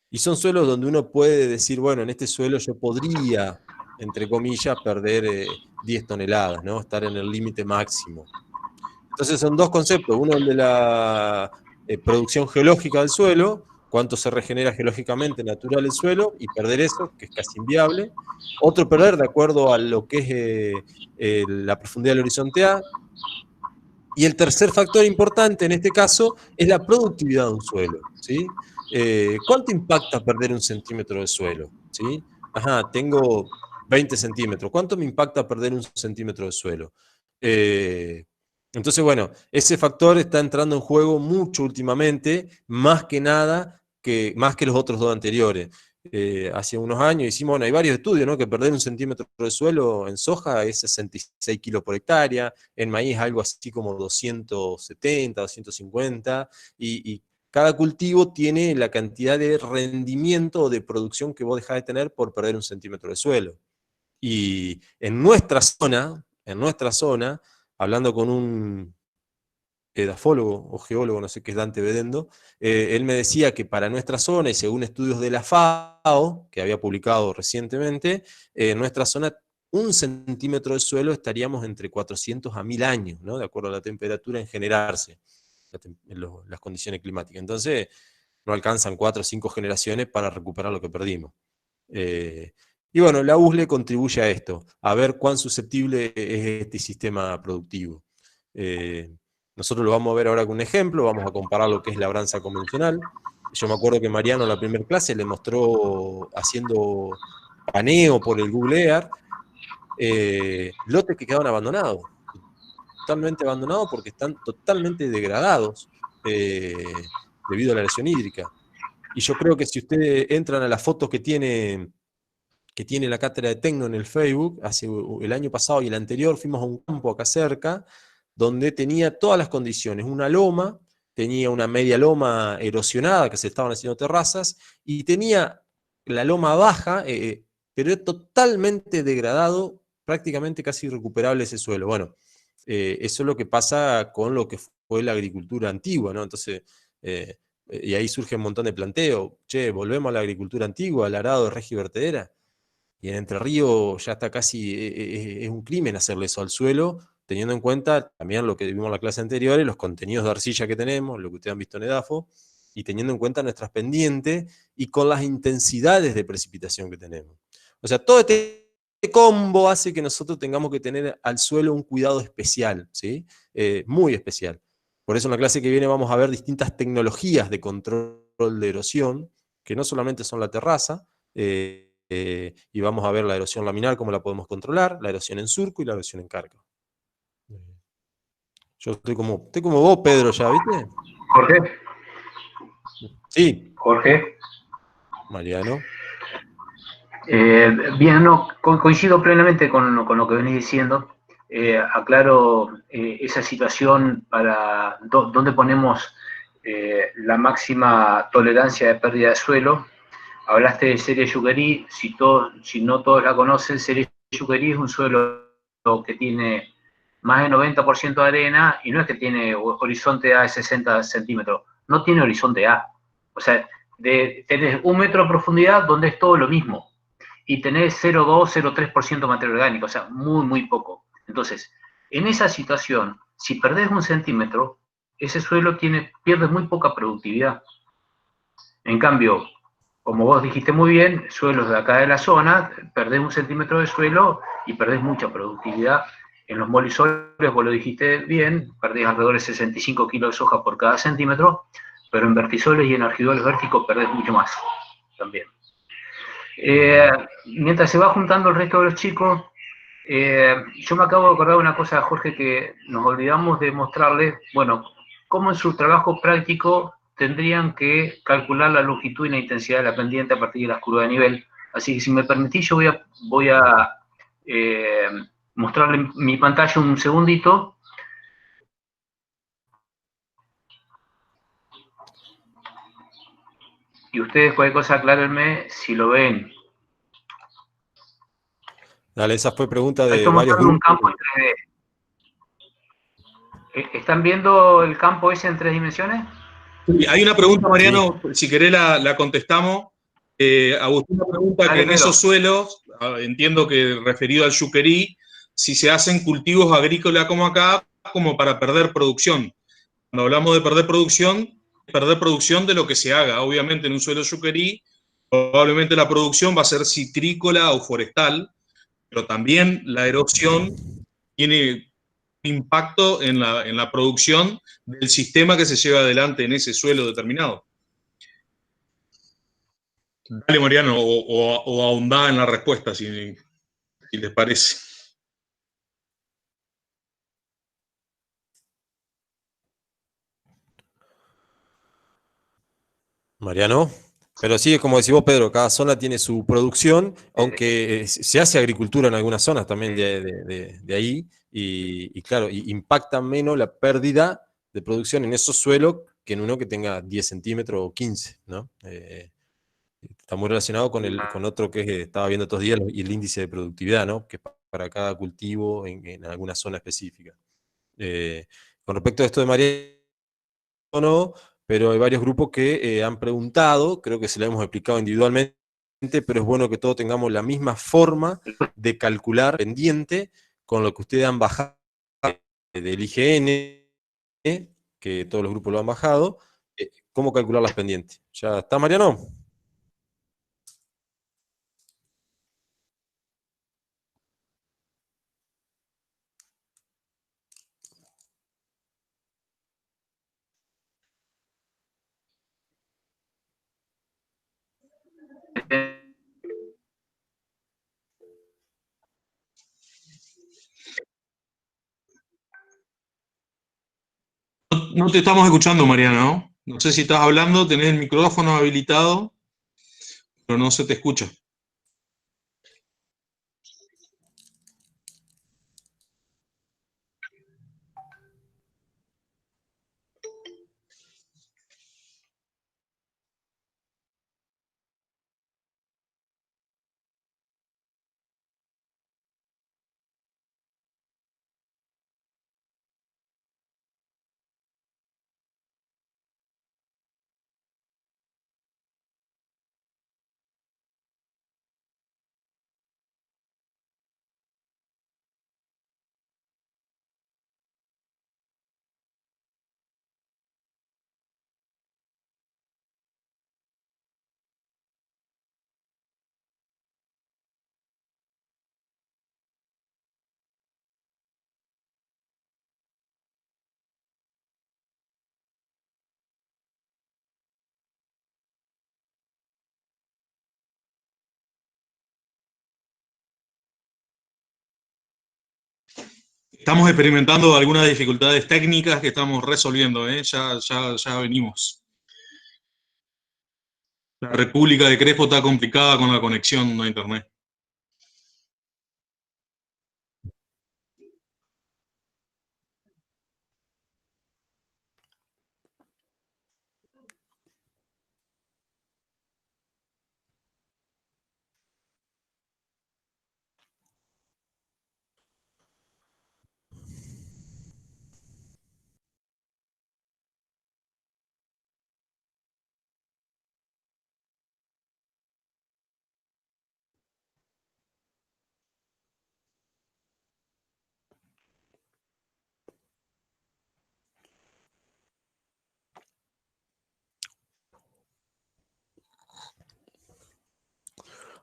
Speaker 1: y son suelos donde uno puede decir, bueno, en este suelo yo podría, entre comillas, perder 10 toneladas, ¿no? Estar en el límite máximo. Entonces son dos conceptos, uno el de la producción geológica del suelo, cuánto se regenera geológicamente natural el suelo, y perder eso, que es casi inviable. Otro perder de acuerdo a lo que es la profundidad del horizonte A. Y el tercer factor importante en este caso es la productividad de un suelo, ¿sí? ¿Cuánto impacta perder 1 centímetro de suelo? ¿Sí? Ajá, tengo 20 centímetros. ¿Cuánto me impacta perder 1 centímetro de suelo? Entonces, bueno, ese factor está entrando en juego mucho últimamente, más que nada, más que los otros dos anteriores. Hace unos años hicimos, bueno, hay varios estudios, ¿no? Que perder 1 centímetro de suelo en soja es 66 kilos por hectárea, en maíz algo así como 270, 250, y cada cultivo tiene la cantidad de rendimiento o de producción que vos dejás de tener por perder 1 centímetro de suelo. Y en nuestra zona, hablando con un edafólogo o geólogo, no sé qué es Dante Bedendo, él me decía que para nuestra zona, y según estudios de la FAO, que había publicado recientemente, en nuestra zona 1 centímetro de suelo estaríamos entre 400 a 1000 años, ¿no? De acuerdo a la temperatura en generarse, las condiciones climáticas. Entonces, no alcanzan 4 o 5 generaciones para recuperar lo que perdimos. Y bueno, la USLE contribuye a esto, a ver cuán susceptible es este sistema productivo. Nosotros lo vamos a ver ahora con un ejemplo, vamos a comparar lo que es labranza convencional. Yo me acuerdo que Mariano en la primera clase le mostró haciendo paneo por el Google Earth, lotes que quedaban abandonados, totalmente abandonados porque están totalmente degradados debido a la erosión hídrica. Y yo creo que si ustedes entran a las fotos que tiene la cátedra de Tecno en el Facebook, el año pasado y el anterior fuimos a un campo acá cerca, donde tenía todas las condiciones, una loma, tenía una media loma erosionada, que se estaban haciendo terrazas, y tenía la loma baja, pero es totalmente degradado, prácticamente casi irrecuperable ese suelo. Bueno, eso es lo que pasa con lo que fue la agricultura antigua, ¿no? Entonces, y ahí surge un montón de planteo, che, volvemos a la agricultura antigua, al arado de regia y vertedera. Y en Entre Ríos ya está casi, es un crimen hacerle eso al suelo, teniendo en cuenta también lo que vimos en la clase anterior, los contenidos de arcilla que tenemos, lo que ustedes han visto en EDAFO, y teniendo en cuenta nuestras pendientes y con las intensidades de precipitación que tenemos. O sea, todo este combo hace que nosotros tengamos que tener al suelo un cuidado especial, ¿sí? Muy especial. Por eso en la clase que viene vamos a ver distintas tecnologías de control de erosión, que no solamente son la terraza, y vamos a ver la erosión laminar, cómo la podemos controlar, la erosión en surco y la erosión en carga. Yo estoy como vos, Pedro, ya, ¿viste?
Speaker 2: Jorge.
Speaker 1: Sí.
Speaker 2: Jorge.
Speaker 1: Mariano.
Speaker 2: Bien, no, coincido plenamente con lo que venís diciendo. Aclaro esa situación para dónde ponemos la máxima tolerancia de pérdida de suelo. Hablaste de Serie Yuquerí, si no todos la conocen, Serie Yuquerí es un suelo que tiene más de 90% de arena y no es que tiene horizonte A de 60 centímetros, no tiene horizonte A. O sea, tenés 1 metro de profundidad donde es todo lo mismo y tenés 0,2, 0,3% materia orgánica, o sea, muy, muy poco. Entonces, en esa situación, si perdés 1 centímetro, ese suelo pierde muy poca productividad. En cambio, como vos dijiste muy bien, suelos de acá de la zona, perdés 1 centímetro de suelo y perdés mucha productividad. En los molisoles, vos lo dijiste bien, perdés alrededor de 65 kilos de soja por cada centímetro, pero en vertisoles y en argidoles vérticos perdés mucho más también. Mientras se va juntando el resto de los chicos, yo me acabo de acordar de una cosa, Jorge, que nos olvidamos de mostrarles, bueno, cómo en su trabajo práctico tendrían que calcular la longitud y la intensidad de la pendiente a partir de las curvas de nivel. Así que si me permitís, yo voy a mostrarle mi pantalla un segundito. Y ustedes cualquier cosa aclárenme si lo ven.
Speaker 1: Dale, esa fue pregunta de
Speaker 2: Estoy
Speaker 1: varios
Speaker 2: mostrando un
Speaker 1: grupos.
Speaker 2: campo en 3D. ¿Están viendo el campo ese en 3 dimensiones?
Speaker 3: Hay una pregunta, Mariano, sí. Si querés la contestamos. Agustín pregunta que en esos suelos, entiendo que referido al Yuquerí, si se hacen cultivos agrícolas como acá, como para perder producción. Cuando hablamos de perder producción de lo que se haga. Obviamente en un suelo Yuquerí, probablemente la producción va a ser citrícola o forestal, pero también la erosión tiene impacto en la producción del sistema que se lleva adelante en ese suelo determinado. Dale, Mariano, o ahondá en la respuesta, si les parece.
Speaker 1: Mariano. Pero sí, como decís vos, Pedro, cada zona tiene su producción, aunque se hace agricultura en algunas zonas también de ahí, y claro, impacta menos la pérdida de producción en esos suelos que en uno que tenga 10 centímetros o 15, ¿no? Está muy relacionado con otro que estaba viendo estos días, el índice de productividad, ¿no? Que es para cada cultivo en alguna zona específica. Con respecto a esto de Mariano, no, pero hay varios grupos que han preguntado, creo que se lo hemos explicado individualmente, pero es bueno que todos tengamos la misma forma de calcular pendiente con lo que ustedes han bajado del IGN, que todos los grupos lo han bajado, cómo calcular las pendientes. ¿Ya está, Mariano?
Speaker 3: No te estamos escuchando, Mariana, ¿no? No sé si estás hablando, tenés el micrófono habilitado, pero no se te escucha. Estamos experimentando algunas dificultades técnicas que estamos resolviendo, ¿eh? Ya venimos. La República de Crespo está complicada con la conexión a Internet.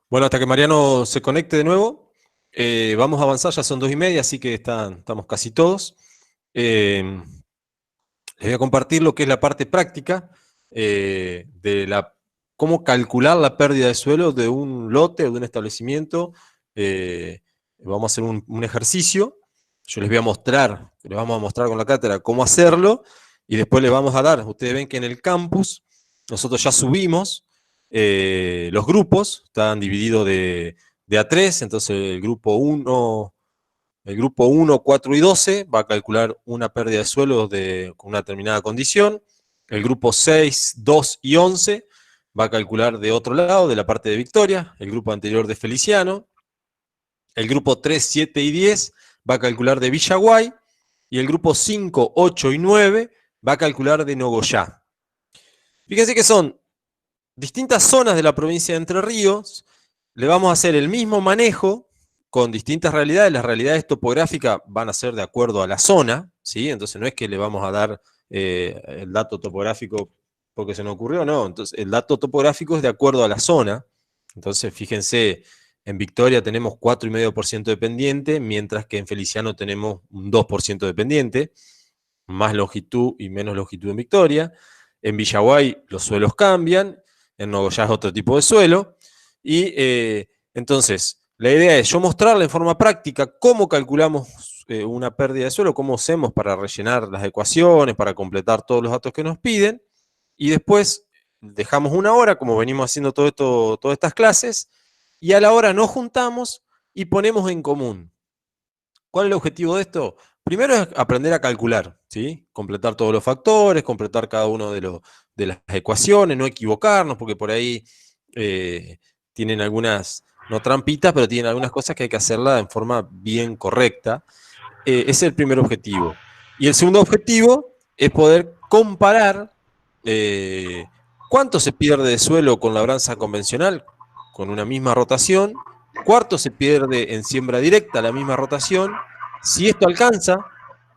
Speaker 1: Bueno, hasta que Mariano se conecte de nuevo, vamos a avanzar, ya son 2:30, así que estamos casi todos. Les voy a compartir lo que es la parte práctica de cómo calcular la pérdida de suelo de un lote o de un establecimiento. Vamos a hacer un ejercicio. Yo les voy a mostrar, les vamos a mostrar con la cátedra cómo hacerlo y después les vamos a dar. Ustedes ven que en el campus nosotros ya subimos los grupos, están divididos de a 3, entonces el grupo 1, 4 y 12 va a calcular una pérdida de suelo con una determinada condición. El grupo 6, 2 y 11 va a calcular de otro lado, de la parte de Victoria, el grupo anterior de Feliciano. El grupo 3, 7 y 10 va a calcular de Villaguay. Y el grupo 5, 8 y 9 va a calcular de Nogoyá. Fíjense que son distintas zonas de la provincia de Entre Ríos. Le vamos a hacer el mismo manejo con distintas realidades. Las realidades topográficas van a ser de acuerdo a la zona, ¿sí? Entonces no es que le vamos a dar el dato topográfico porque se nos ocurrió, no. Entonces el dato topográfico es de acuerdo a la zona. Entonces fíjense, en Victoria tenemos 4,5% de pendiente, mientras que en Feliciano tenemos un 2% de pendiente, más longitud y menos longitud en Victoria. En Villaguay los suelos cambian, en Nogoyá es otro tipo de suelo. Y entonces, la idea es yo mostrarle en forma práctica cómo calculamos una pérdida de suelo, cómo hacemos para rellenar las ecuaciones, para completar todos los datos que nos piden, y después dejamos una hora, como venimos haciendo todas estas clases, y a la hora nos juntamos y ponemos en común. ¿Cuál es el objetivo de esto? Primero es aprender a calcular, ¿sí? Completar todos los factores, completar cada uno de las ecuaciones, no equivocarnos, porque por ahí tienen algunas, no trampitas, pero tienen algunas cosas que hay que hacerlas en forma bien correcta. Ese es el primer objetivo. Y el segundo objetivo es poder comparar cuánto se pierde de suelo con labranza convencional, con una misma rotación, cuánto se pierde en siembra directa, la misma rotación, si esto alcanza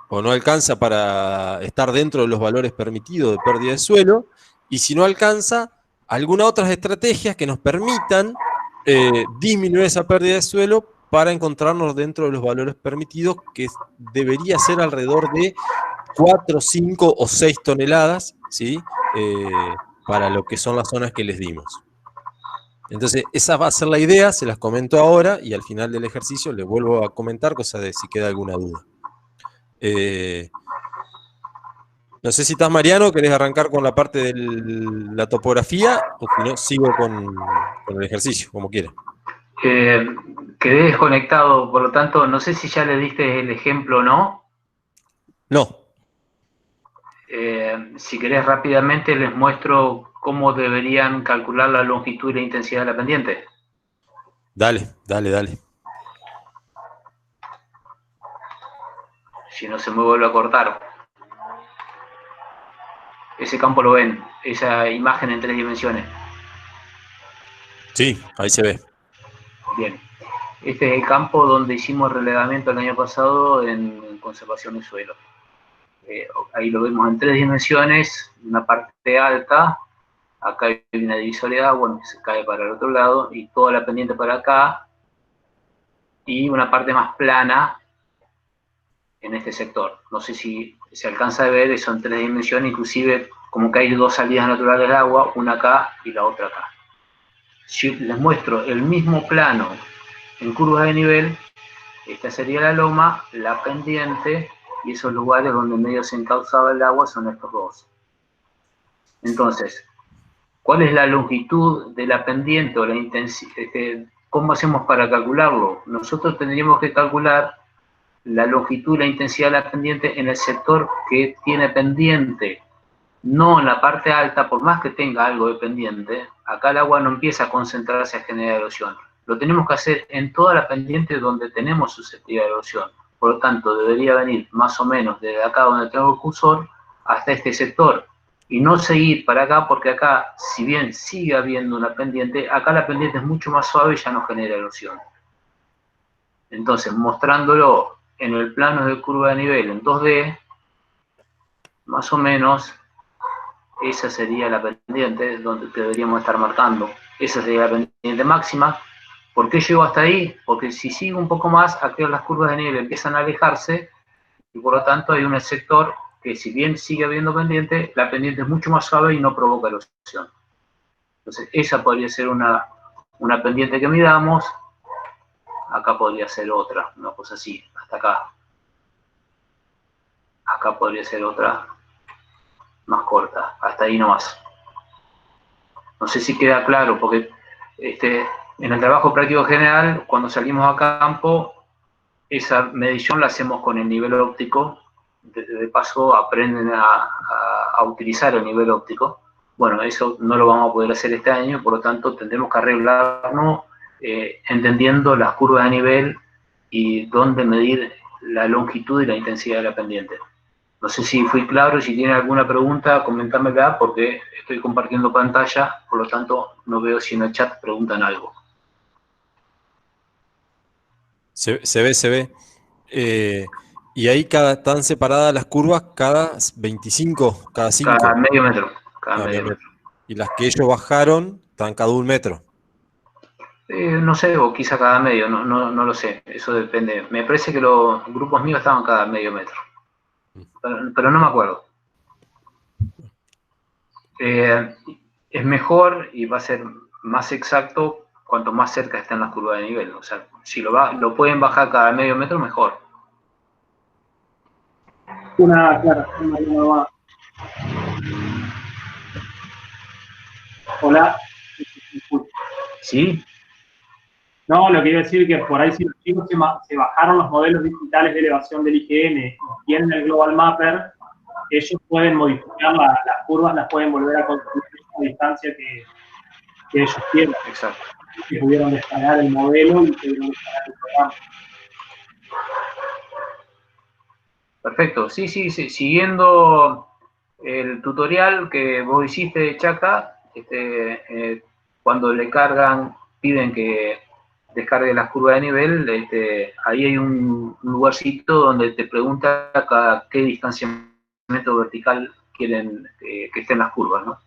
Speaker 1: o no alcanza para estar dentro de los valores permitidos de pérdida de suelo, y si no alcanza, algunas otras estrategias que nos permitan disminuir esa pérdida de suelo para encontrarnos dentro de los valores permitidos, que debería ser alrededor de 4, 5 o 6 toneladas, ¿sí? Para lo que son las zonas que les dimos. Entonces, esa va a ser la idea, se las comento ahora, y al final del ejercicio les vuelvo a comentar, cosa de si queda alguna duda. No sé si estás, Mariano, querés arrancar con la parte de la topografía, o si no, sigo con el ejercicio, como quieras.
Speaker 2: Quedé desconectado, por lo tanto, no sé si ya le diste el ejemplo o no.
Speaker 1: No.
Speaker 2: Si querés rápidamente les muestro cómo deberían calcular la longitud y la intensidad de la pendiente.
Speaker 1: Dale, dale, dale.
Speaker 2: Si no se me vuelve a cortar. Ese campo lo ven, esa imagen en 3 dimensiones.
Speaker 1: Sí, ahí se ve.
Speaker 2: Bien. Este es el campo donde hicimos relevamiento el año pasado en conservación de suelo. Ahí lo vemos en 3 dimensiones, una parte alta, acá hay una divisoria de agua que se cae para el otro lado, y toda la pendiente para acá, y una parte más plana en este sector. No sé si se alcanza a ver, eso en 3 dimensiones, inclusive como que hay 2 salidas naturales de agua, una acá y la otra acá. Si les muestro el mismo plano en curvas de nivel, esta sería la loma, la pendiente, y esos lugares donde medio se encauzaba el agua son estos dos. Entonces, ¿cuál es la longitud de la pendiente o la intensidad? ¿Cómo hacemos para calcularlo? Nosotros tendríamos que calcular la longitud y la intensidad de la pendiente en el sector que tiene pendiente, no en la parte alta, por más que tenga algo de pendiente. Acá el agua no empieza a concentrarse a generar erosión. Lo tenemos que hacer en toda la pendiente donde tenemos susceptibilidad de erosión. Por lo tanto, debería venir más o menos desde acá donde tengo el cursor hasta este sector. Y no seguir para acá, porque acá, si bien sigue habiendo una pendiente, acá la pendiente es mucho más suave y ya no genera erosión. Entonces, mostrándolo en el plano de curva de nivel en 2D, más o menos, esa sería la pendiente donde deberíamos estar marcando. Esa sería la pendiente máxima. ¿Por qué llego hasta ahí? Porque si sigo un poco más, aquí las curvas de nivel empiezan a alejarse, y por lo tanto hay un sector que, si bien sigue habiendo pendiente, la pendiente es mucho más suave y no provoca erosión. Entonces, esa podría ser una pendiente que midamos. Acá podría ser otra, una cosa así, hasta acá. Acá podría ser otra más corta, hasta ahí nomás. No sé si queda claro, porque en el trabajo práctico general, cuando salimos a campo, esa medición la hacemos con el nivel óptico. De paso aprenden a utilizar el nivel óptico. Bueno, eso no lo vamos a poder hacer este año, por lo tanto tendremos que arreglarnos entendiendo las curvas de nivel y dónde medir la longitud y la intensidad de la pendiente. No sé si fui claro. Si tienen alguna pregunta, comentámela, porque estoy compartiendo pantalla, por lo tanto no veo si en el chat preguntan algo.
Speaker 1: Se ve. Y ahí están separadas las curvas cada 25, cada 5.
Speaker 2: Cada medio metro. Cada medio
Speaker 1: metro.
Speaker 2: metro.
Speaker 1: Y las que ellos bajaron están cada 1 metro.
Speaker 2: No sé, o quizá cada medio, no lo sé, eso depende. Me parece que los grupos míos estaban cada medio metro, pero no me acuerdo. Es mejor y va a ser más exacto cuanto más cerca estén las curvas de nivel. O sea, si lo pueden bajar cada medio metro, mejor.
Speaker 6: Claro, una Hola.
Speaker 2: ¿Sí?
Speaker 6: No, lo que iba a decir es que por ahí, si los chicos se bajaron los modelos digitales de elevación del IGN y tienen el Global Mapper, ellos pueden modificar las curvas, las pueden volver a construir a la distancia que ellos quieran.
Speaker 2: Exacto.
Speaker 6: Que pudieron descargar el modelo y pudieron descargar el programa.
Speaker 2: Perfecto. Sí, siguiendo el tutorial que vos hiciste, Chaca, cuando le cargan, piden que descargue las curvas de nivel, ahí hay un lugarcito donde te pregunta a qué distanciamiento vertical quieren que estén las curvas, ¿no?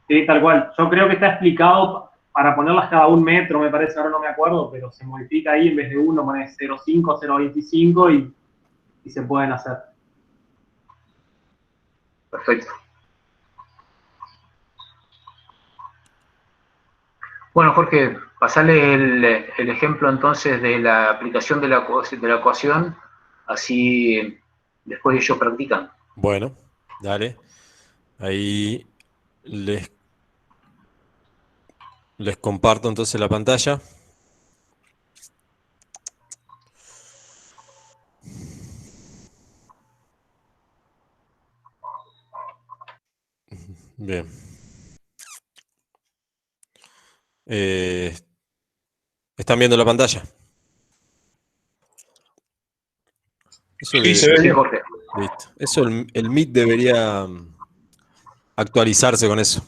Speaker 6: Sí, tal cual. Yo creo que está explicado para ponerlas cada 1 metro, me parece, ahora no me acuerdo, pero se modifica ahí, en vez de 1, pones 0,5, 0,25 y se pueden hacer.
Speaker 2: Perfecto. Bueno, Jorge, pasale el ejemplo entonces de la aplicación de la ecuación, así después ellos practican.
Speaker 1: Bueno, dale. Ahí les comparto entonces la pantalla. Bien. ¿Están viendo la pantalla? Eso
Speaker 3: Sí, se ve
Speaker 2: Sí,
Speaker 3: bien.
Speaker 2: Jorge.
Speaker 1: listo. Eso el Meet debería actualizarse con eso.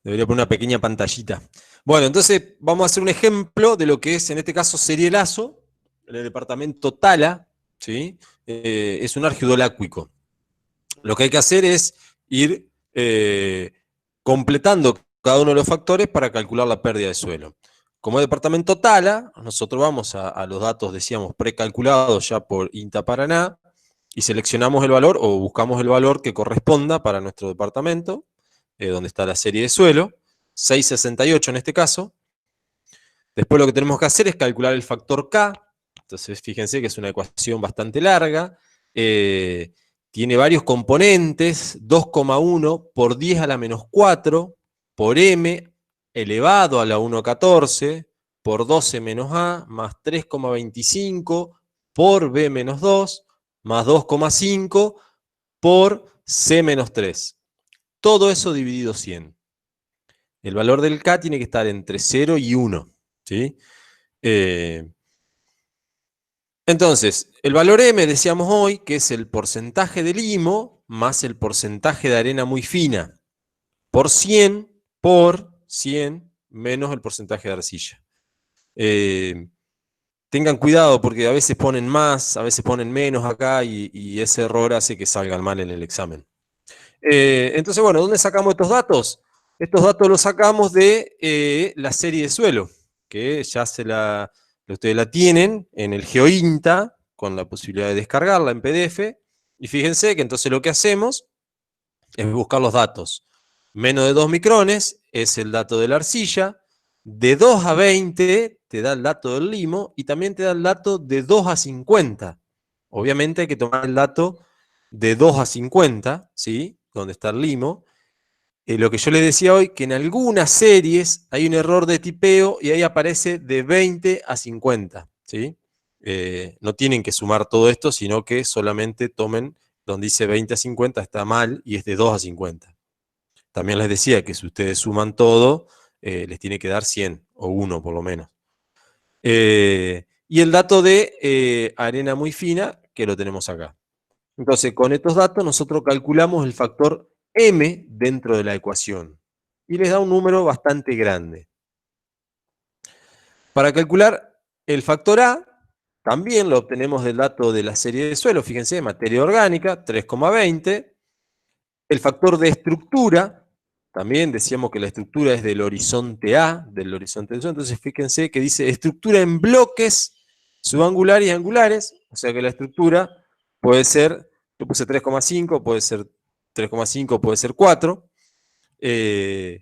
Speaker 1: Debería poner una pequeña pantallita. Bueno, entonces vamos a hacer un ejemplo de lo que es, en este caso, serielazo, en el departamento Tala, ¿sí? Es un argidolácuico. Lo que hay que hacer es ir completando cada uno de los factores para calcular la pérdida de suelo. Como departamento Tala, nosotros vamos a los datos, decíamos, precalculados ya por INTA Paraná, y seleccionamos el valor o buscamos el valor que corresponda para nuestro departamento, donde está la serie de suelo, 668 en este caso. Después lo que tenemos que hacer es calcular el factor K. Entonces fíjense que es una ecuación bastante larga. Tiene varios componentes, 2,1 por 10 a la menos 4 por m elevado a la 1,14 por 12 menos a más 3,25 por b menos 2 más 2,5 por c menos 3. Todo eso dividido 100. El valor del K tiene que estar entre 0 y 1. ¿Sí? Entonces, el valor M, decíamos hoy, que es el porcentaje de limo más el porcentaje de arena muy fina, por 100 menos el porcentaje de arcilla. Tengan cuidado porque a veces ponen más, a veces ponen menos acá y ese error hace que salgan mal en el examen. Entonces, bueno, ¿dónde sacamos estos datos? Estos datos los sacamos de la serie de suelo, que ya ustedes la tienen en el GeoINTA, con la posibilidad de descargarla en PDF. Y fíjense que entonces lo que hacemos es buscar los datos. Menos de 2 micrones es el dato de la arcilla. De 2 a 20 te da el dato del limo y también te da el dato de 2 a 50. Obviamente hay que tomar el dato de 2 a 50, ¿sí? Donde está el limo. Lo que yo les decía hoy, que en algunas series hay un error de tipeo y ahí aparece de 20 a 50, ¿sí? No tienen que sumar todo esto, sino que solamente tomen donde dice 20 a 50, está mal y es de 2 a 50. También les decía que si ustedes suman todo, les tiene que dar 100 o 1 por lo menos. Y el dato de arena muy fina, que lo tenemos acá. Entonces, con estos datos nosotros calculamos el factor M dentro de la ecuación. Y les da un número bastante grande. Para calcular el factor A, también lo obtenemos del dato de la serie de suelo. Fíjense, materia orgánica, 3,20. El factor de estructura, también decíamos que la estructura es del horizonte A, del horizonte del suelo. Entonces, fíjense que dice estructura en bloques subangulares y angulares. O sea que la estructura puede ser, yo puse 3,5, puede ser 3,5, puede ser 4. Y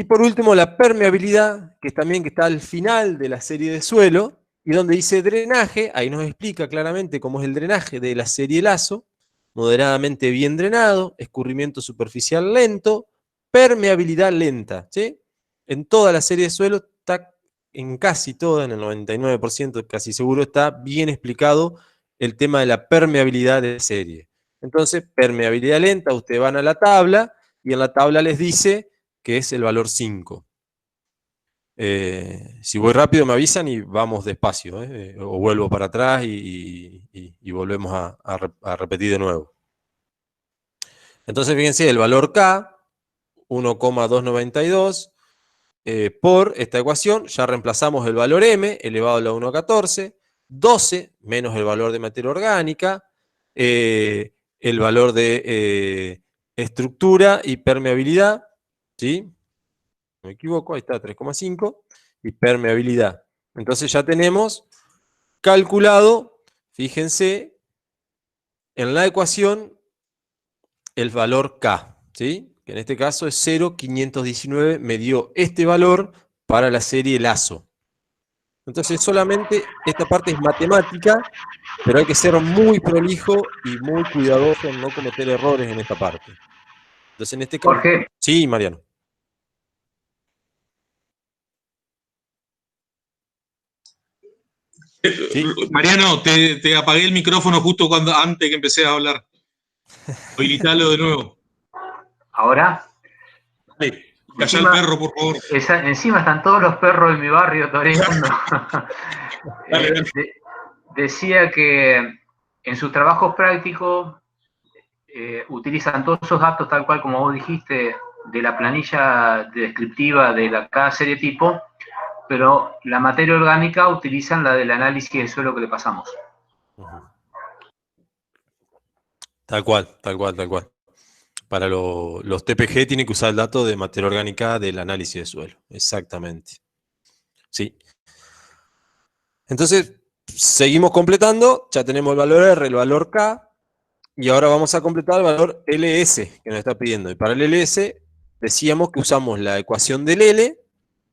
Speaker 1: por último, la permeabilidad, que también está al final de la serie de suelo, y donde dice drenaje, ahí nos explica claramente cómo es el drenaje de la serie Lazo, moderadamente bien drenado, escurrimiento superficial lento, permeabilidad lenta, ¿sí? En toda la serie de suelo, está, en casi toda, en el 99% casi seguro, está bien explicado el tema de la permeabilidad de serie. Entonces, permeabilidad lenta, ustedes van a la tabla, y en la tabla les dice que es el valor 5. Si voy rápido me avisan y vamos despacio, o vuelvo para atrás y volvemos a repetir de nuevo. Entonces fíjense, el valor K, 1,292, por esta ecuación, ya reemplazamos el valor M elevado a la 1 a 14, 12 menos el valor de materia orgánica, el valor de estructura y permeabilidad, ¿sí? No me equivoco, ahí está, 3,5, y permeabilidad. Entonces ya tenemos calculado, fíjense, en la ecuación el valor K, ¿sí? Que en este caso es 0,519, me dio este valor para la serie Lazo. Entonces solamente esta parte es matemática, pero hay que ser muy prolijo y muy cuidadoso en no cometer errores en esta parte. Entonces en este caso...
Speaker 2: Jorge.
Speaker 1: Sí, Mariano. ¿Sí?
Speaker 3: Mariano, te apagué el micrófono justo antes que empecé a hablar. Habilitalo de nuevo.
Speaker 2: ¿Ahora?
Speaker 3: Dale, calla el perro, por favor.
Speaker 2: Encima están todos los perros de mi barrio toreando.
Speaker 3: Dale.
Speaker 2: Decía que en sus trabajos prácticos utilizan todos esos datos tal cual como vos dijiste de la planilla descriptiva de cada serie tipo, pero la materia orgánica utilizan la del análisis del suelo que le pasamos.
Speaker 1: Tal cual, tal cual, tal cual. Para los TPG tienen que usar el dato de materia orgánica del análisis de suelo. Exactamente. Sí. Entonces, seguimos completando. Ya tenemos el valor R, el valor K. Y ahora vamos a completar el valor LS que nos está pidiendo. Y para el LS decíamos que usamos la ecuación del L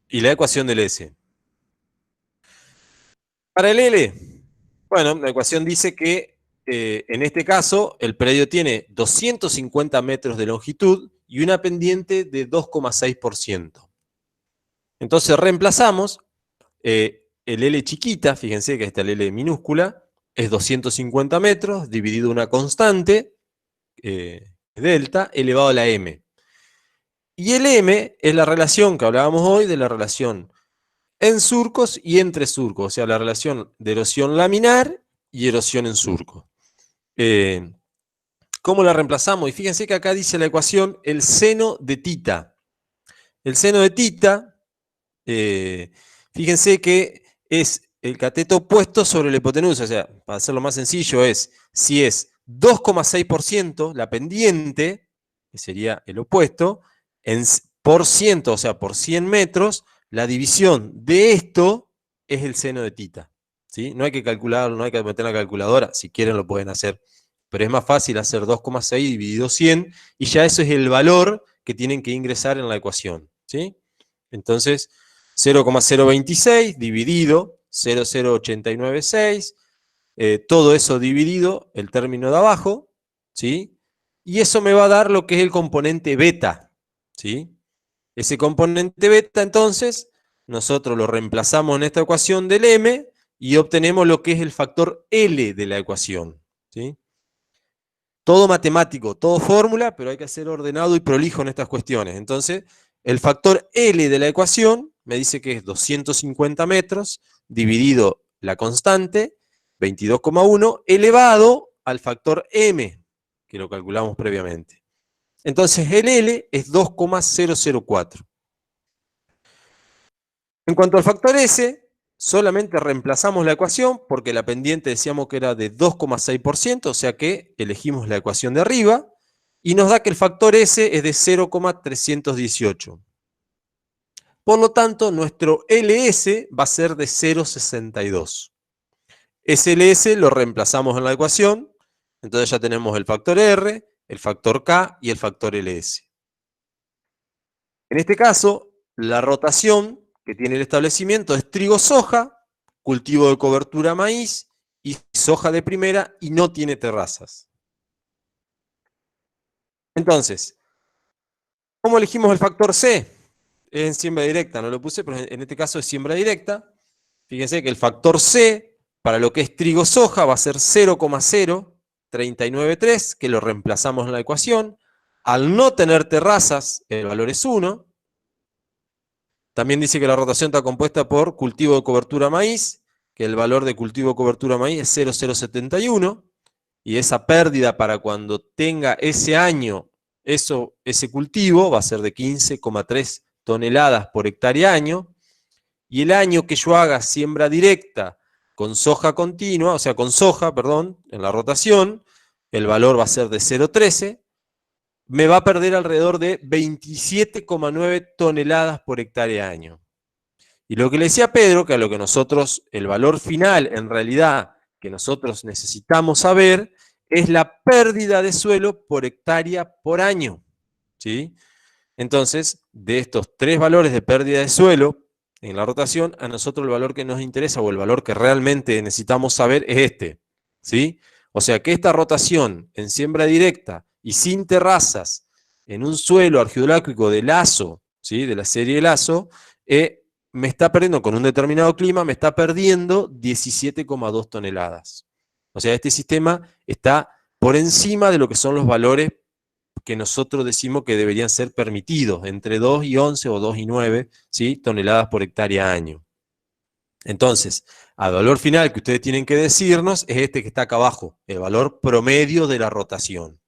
Speaker 1: y la ecuación del S. Para el L, bueno, la ecuación dice que en este caso el predio tiene 250 metros de longitud y una pendiente de 2,6%. Entonces reemplazamos el L chiquita, fíjense que esta L minúscula, es 250 metros dividido una constante, delta, elevado a la M. Y el M es la relación que hablábamos hoy de la relación en surcos y entre surcos, o sea, la relación de erosión laminar y erosión en surco. ¿Cómo la reemplazamos? Y fíjense que acá dice la ecuación el seno de tita. El seno de tita, fíjense que es el cateto opuesto sobre la hipotenusa, o sea, para hacerlo más sencillo es, si es 2,6% la pendiente, que sería el opuesto, por ciento, o sea, por 100 metros, la división de esto es el seno de tita. ¿Sí? No hay que calcularlo, no hay que meter en la calculadora, si quieren lo pueden hacer, pero es más fácil hacer 2,6 dividido 100, y ya eso es el valor que tienen que ingresar en la ecuación. ¿Sí? Entonces, 0,026 dividido 0,0896, todo eso dividido el término de abajo, ¿sí? Y eso me va a dar lo que es el componente beta, ¿sí? Ese componente beta, entonces, nosotros lo reemplazamos en esta ecuación del M y obtenemos lo que es el factor L de la ecuación, ¿sí? Todo matemático, todo fórmula, pero hay que ser ordenado y prolijo en estas cuestiones. Entonces, el factor L de la ecuación me dice que es 250 metros dividido la constante, 22,1, elevado al factor M, que lo calculamos previamente. Entonces el L es 2,004. En cuanto al factor S, solamente reemplazamos la ecuación, porque la pendiente decíamos que era de 2,6%, o sea que elegimos la ecuación de arriba, y nos da que el factor S es de 0,318. Por lo tanto, nuestro LS va a ser de 0,62. Ese LS lo reemplazamos en la ecuación, entonces ya tenemos el factor R, el factor K y el factor LS. En este caso, la rotación que tiene el establecimiento es trigo-soja, cultivo de cobertura maíz y soja de primera y no tiene terrazas. Entonces, ¿cómo elegimos el factor C? Es en siembra directa, no lo puse, pero en este caso es siembra directa. Fíjense que el factor C, para lo que es trigo-soja, va a ser 0,0393, que lo reemplazamos en la ecuación. Al no tener terrazas, el valor es 1. También dice que la rotación está compuesta por cultivo de cobertura maíz, que el valor de cultivo de cobertura maíz es 0,071, y esa pérdida para cuando tenga ese año ese cultivo va a ser de 15,3 toneladas por hectárea año, y el año que yo haga siembra directa con soja continua, o sea, con soja, perdón, en la rotación, el valor va a ser de 0,13, me va a perder alrededor de 27,9 toneladas por hectárea año. Y lo que le decía Pedro, que a lo que nosotros, el valor final en realidad que nosotros necesitamos saber, es la pérdida de suelo por hectárea por año, ¿sí? Entonces, de estos 3 valores de pérdida de suelo en la rotación, a nosotros el valor que nos interesa o el valor que realmente necesitamos saber es este, ¿sí? O sea que esta rotación en siembra directa y sin terrazas en un suelo argidoláctrico de Lazo, ¿sí? De la serie Lazo, me está perdiendo, con un determinado clima, me está perdiendo 17,2 toneladas. O sea, este sistema está por encima de lo que son los valores que nosotros decimos que deberían ser permitidos, entre 2 y 11 o 2 y 9, ¿sí? Toneladas por hectárea año. Entonces, al valor final que ustedes tienen que decirnos es este que está acá abajo, el valor promedio de la rotación.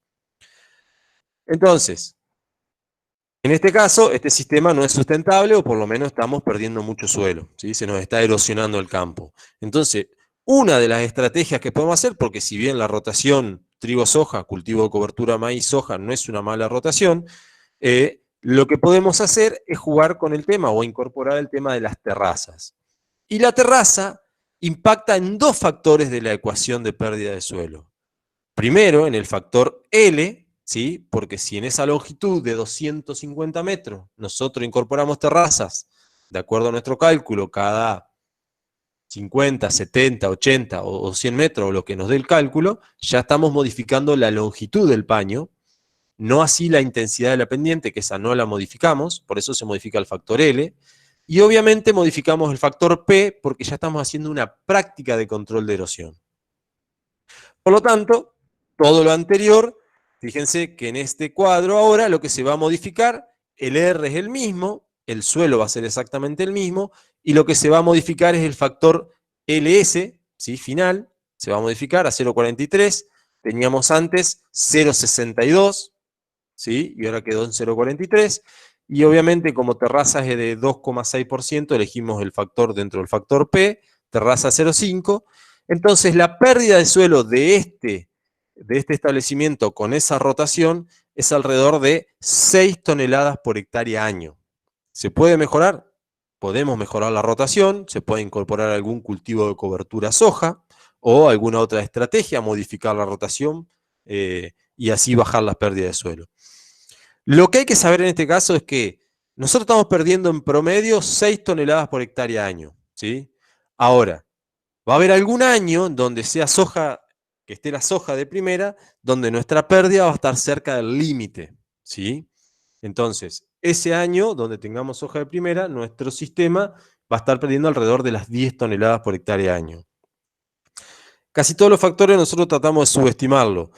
Speaker 1: Entonces, en este caso, este sistema no es sustentable, o por lo menos estamos perdiendo mucho suelo, ¿sí? Se nos está erosionando el campo. Entonces, una de las estrategias que podemos hacer, porque si bien la rotación trigo-soja, cultivo de cobertura maíz-soja, no es una mala rotación, lo que podemos hacer es jugar con el tema o incorporar el tema de las terrazas. Y la terraza impacta en 2 factores de la ecuación de pérdida de suelo. Primero, en el factor L, ¿sí? Porque si en esa longitud de 250 metros nosotros incorporamos terrazas, de acuerdo a nuestro cálculo, cada 50, 70, 80 o 100 metros, o lo que nos dé el cálculo, ya estamos modificando la longitud del paño, no así la intensidad de la pendiente, que esa no la modificamos, por eso se modifica el factor L, y obviamente modificamos el factor P, porque ya estamos haciendo una práctica de control de erosión. Por lo tanto, todo lo anterior, fíjense que en este cuadro ahora lo que se va a modificar, el R es el mismo, el suelo va a ser exactamente el mismo, y lo que se va a modificar es el factor LS, ¿sí? Final, se va a modificar a 0,43, teníamos antes 0,62, ¿sí? Y ahora quedó en 0,43, y obviamente como terraza es de 2,6%, elegimos el factor dentro del factor P, terraza 0,5, entonces la pérdida de suelo de este establecimiento con esa rotación es alrededor de 6 toneladas por hectárea año. ¿Se puede mejorar? Podemos mejorar la rotación, se puede incorporar algún cultivo de cobertura soja o alguna otra estrategia, modificar la rotación y así bajar las pérdidas de suelo. Lo que hay que saber en este caso es que nosotros estamos perdiendo en promedio 6 toneladas por hectárea año, ¿sí? Ahora, va a haber algún año donde sea soja, que esté la soja de primera, donde nuestra pérdida va a estar cerca del límite, ¿sí? Entonces, ese año donde tengamos soja de primera, nuestro sistema va a estar perdiendo alrededor de las 10 toneladas por hectárea año. Casi todos los factores nosotros tratamos de subestimarlo,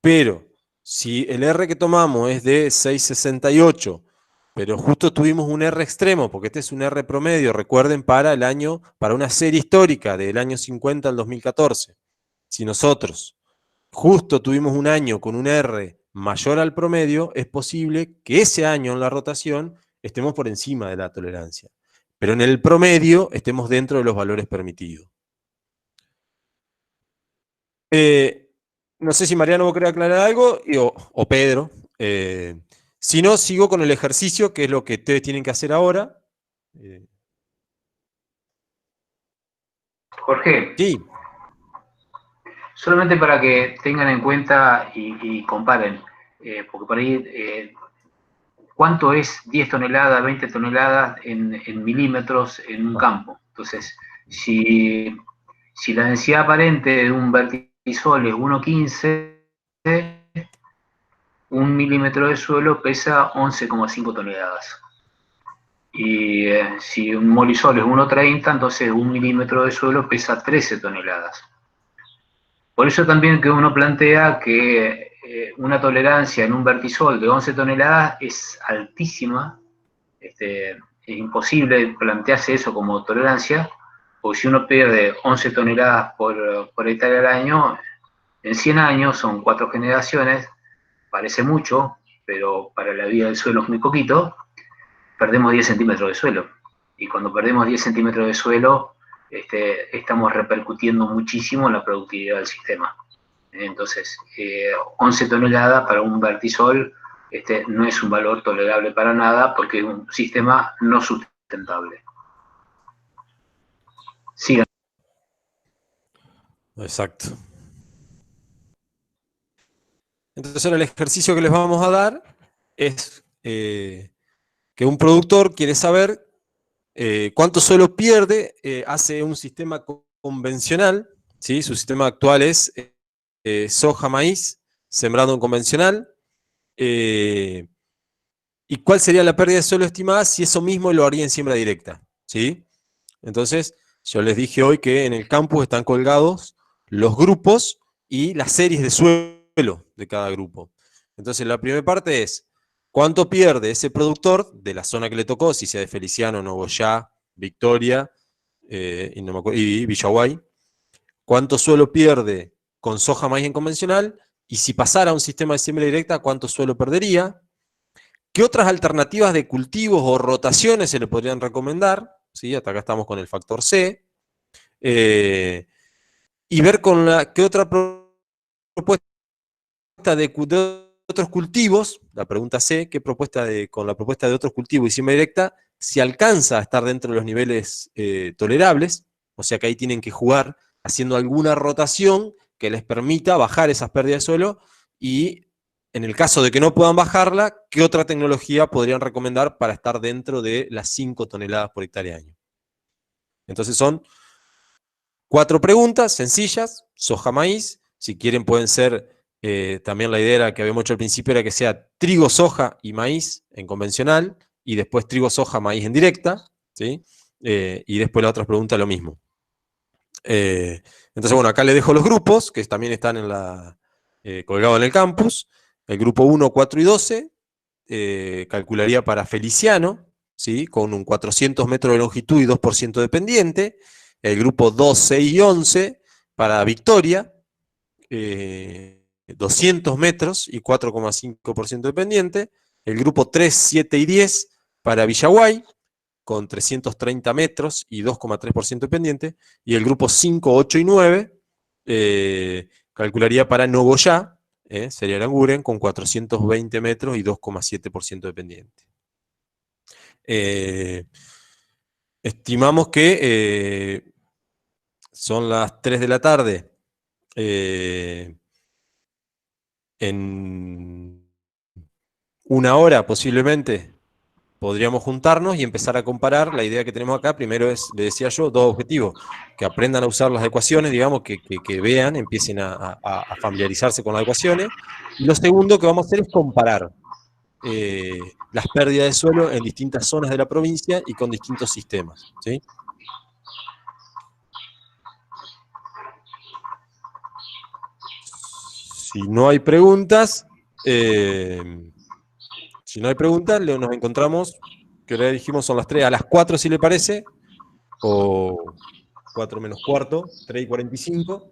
Speaker 1: pero si el R que tomamos es de 6,68, pero justo tuvimos un R extremo, porque este es un R promedio, recuerden, para una serie histórica del año 50 al 2014. Si nosotros justo tuvimos un año con un R mayor al promedio, es posible que ese año en la rotación estemos por encima de la tolerancia. Pero en el promedio estemos dentro de los valores permitidos. No sé si Mariano quiere aclarar algo, o Pedro. Si no, sigo con el ejercicio, que es lo que ustedes tienen que hacer ahora.
Speaker 2: Jorge.
Speaker 1: Sí.
Speaker 2: Solamente para que tengan en cuenta y comparen, porque por ahí, ¿cuánto es 10 toneladas, 20 toneladas en milímetros en un campo? Entonces, si la densidad aparente de un vertisol es 1,15, un milímetro de suelo pesa 11,5 toneladas. Y si un molisol es 1,30, entonces un milímetro de suelo pesa 13 toneladas. Por eso también que uno plantea que una tolerancia en un vertisol de 11 toneladas es altísima imposible plantearse eso como tolerancia, porque si uno pierde 11 toneladas por hectárea al año, en 100 años, son 4 generaciones, parece mucho, pero para la vida del suelo es muy poquito, perdemos 10 centímetros de suelo. Y cuando perdemos 10 centímetros de suelo, estamos repercutiendo muchísimo en la productividad del sistema. Entonces, 11 toneladas para un vertisol no es un valor tolerable para nada porque es un sistema no sustentable. Sigan.
Speaker 1: Exacto. Entonces ahora el ejercicio que les vamos a dar es que un productor quiere saber cuánto suelo pierde, hace un sistema convencional, ¿sí? Su sistema actual es soja, maíz, sembrado en convencional. ¿Y cuál sería la pérdida de suelo estimada si eso mismo lo haría en siembra directa? ¿Sí? Entonces, yo les dije hoy que en el campus están colgados los grupos y las series de suelo de cada grupo. Entonces, la primera parte es cuánto pierde ese productor de la zona que le tocó, si sea de Feliciano, Nogoyá, Victoria y Villaguay. Cuánto suelo pierde con soja, maíz en convencional, y si pasara a un sistema de siembra directa, cuánto suelo perdería. ¿Qué otras alternativas de cultivos o rotaciones se le podrían recomendar? ¿Sí? Hasta acá estamos con el factor C. Y ver con qué otra propuesta de otros cultivos, la pregunta C, qué propuesta con la propuesta de otros cultivos y siembra directa, si alcanza a estar dentro de los niveles tolerables, o sea que ahí tienen que jugar haciendo alguna rotación que les permita bajar esas pérdidas de suelo, y en el caso de que no puedan bajarla, ¿qué otra tecnología podrían recomendar para estar dentro de las 5 toneladas por hectárea año? Entonces son 4 preguntas sencillas, soja, maíz, si quieren pueden ser, también la idea que habíamos hecho al principio era que sea trigo, soja y maíz en convencional, y después trigo, soja, maíz en directa, ¿sí? Y después la otra pregunta lo mismo. Entonces, bueno, acá les dejo los grupos, que también están colgados en el campus. El grupo 1, 4 y 12, calcularía para Feliciano, ¿sí? Con un 400 metros de longitud y 2% de pendiente. El grupo 2, 6 y 11 para Victoria, 200 metros y 4,5% de pendiente. El grupo 3, 7 y 10 para Villaguay, con 330 metros y 2,3% de pendiente. Y el grupo 5, 8 y 9 calcularía para Nogoyá, sería Aranguren, con 420 metros y 2,7% de pendiente. Estimamos que son las 3 de la tarde. En una hora posiblemente podríamos juntarnos y empezar a comparar. La idea que tenemos acá, primero es, le decía yo, 2 objetivos: que aprendan a usar las ecuaciones, digamos, que vean, empiecen a familiarizarse con las ecuaciones. Y lo segundo que vamos a hacer es comparar las pérdidas de suelo en distintas zonas de la provincia y con distintos sistemas, ¿sí? Si no hay preguntas, nos encontramos, que ya dijimos son las 3, a las 4 si le parece, o 4 menos cuarto, 3 y 45,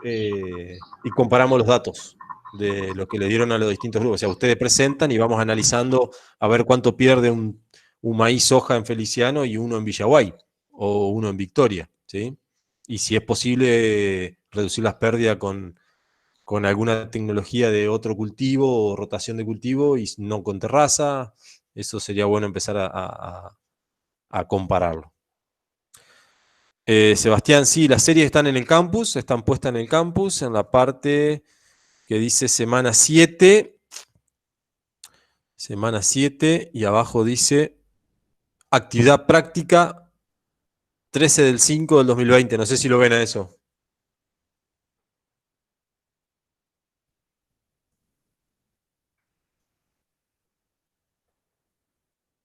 Speaker 1: y comparamos los datos de lo que le dieron a los distintos grupos. O sea, ustedes presentan y vamos analizando a ver cuánto pierde un maíz soja en Feliciano y uno en Villaguay, o uno en Victoria, ¿sí? Y si es posible reducir las pérdidas con alguna tecnología de otro cultivo o rotación de cultivo y no con terraza. Eso sería bueno empezar a compararlo. Sebastián, sí, las series están en el campus, están puestas en el campus, en la parte que dice semana 7. Semana 7, y abajo dice actividad práctica 13 del 5 del 2020. No sé si lo ven a eso.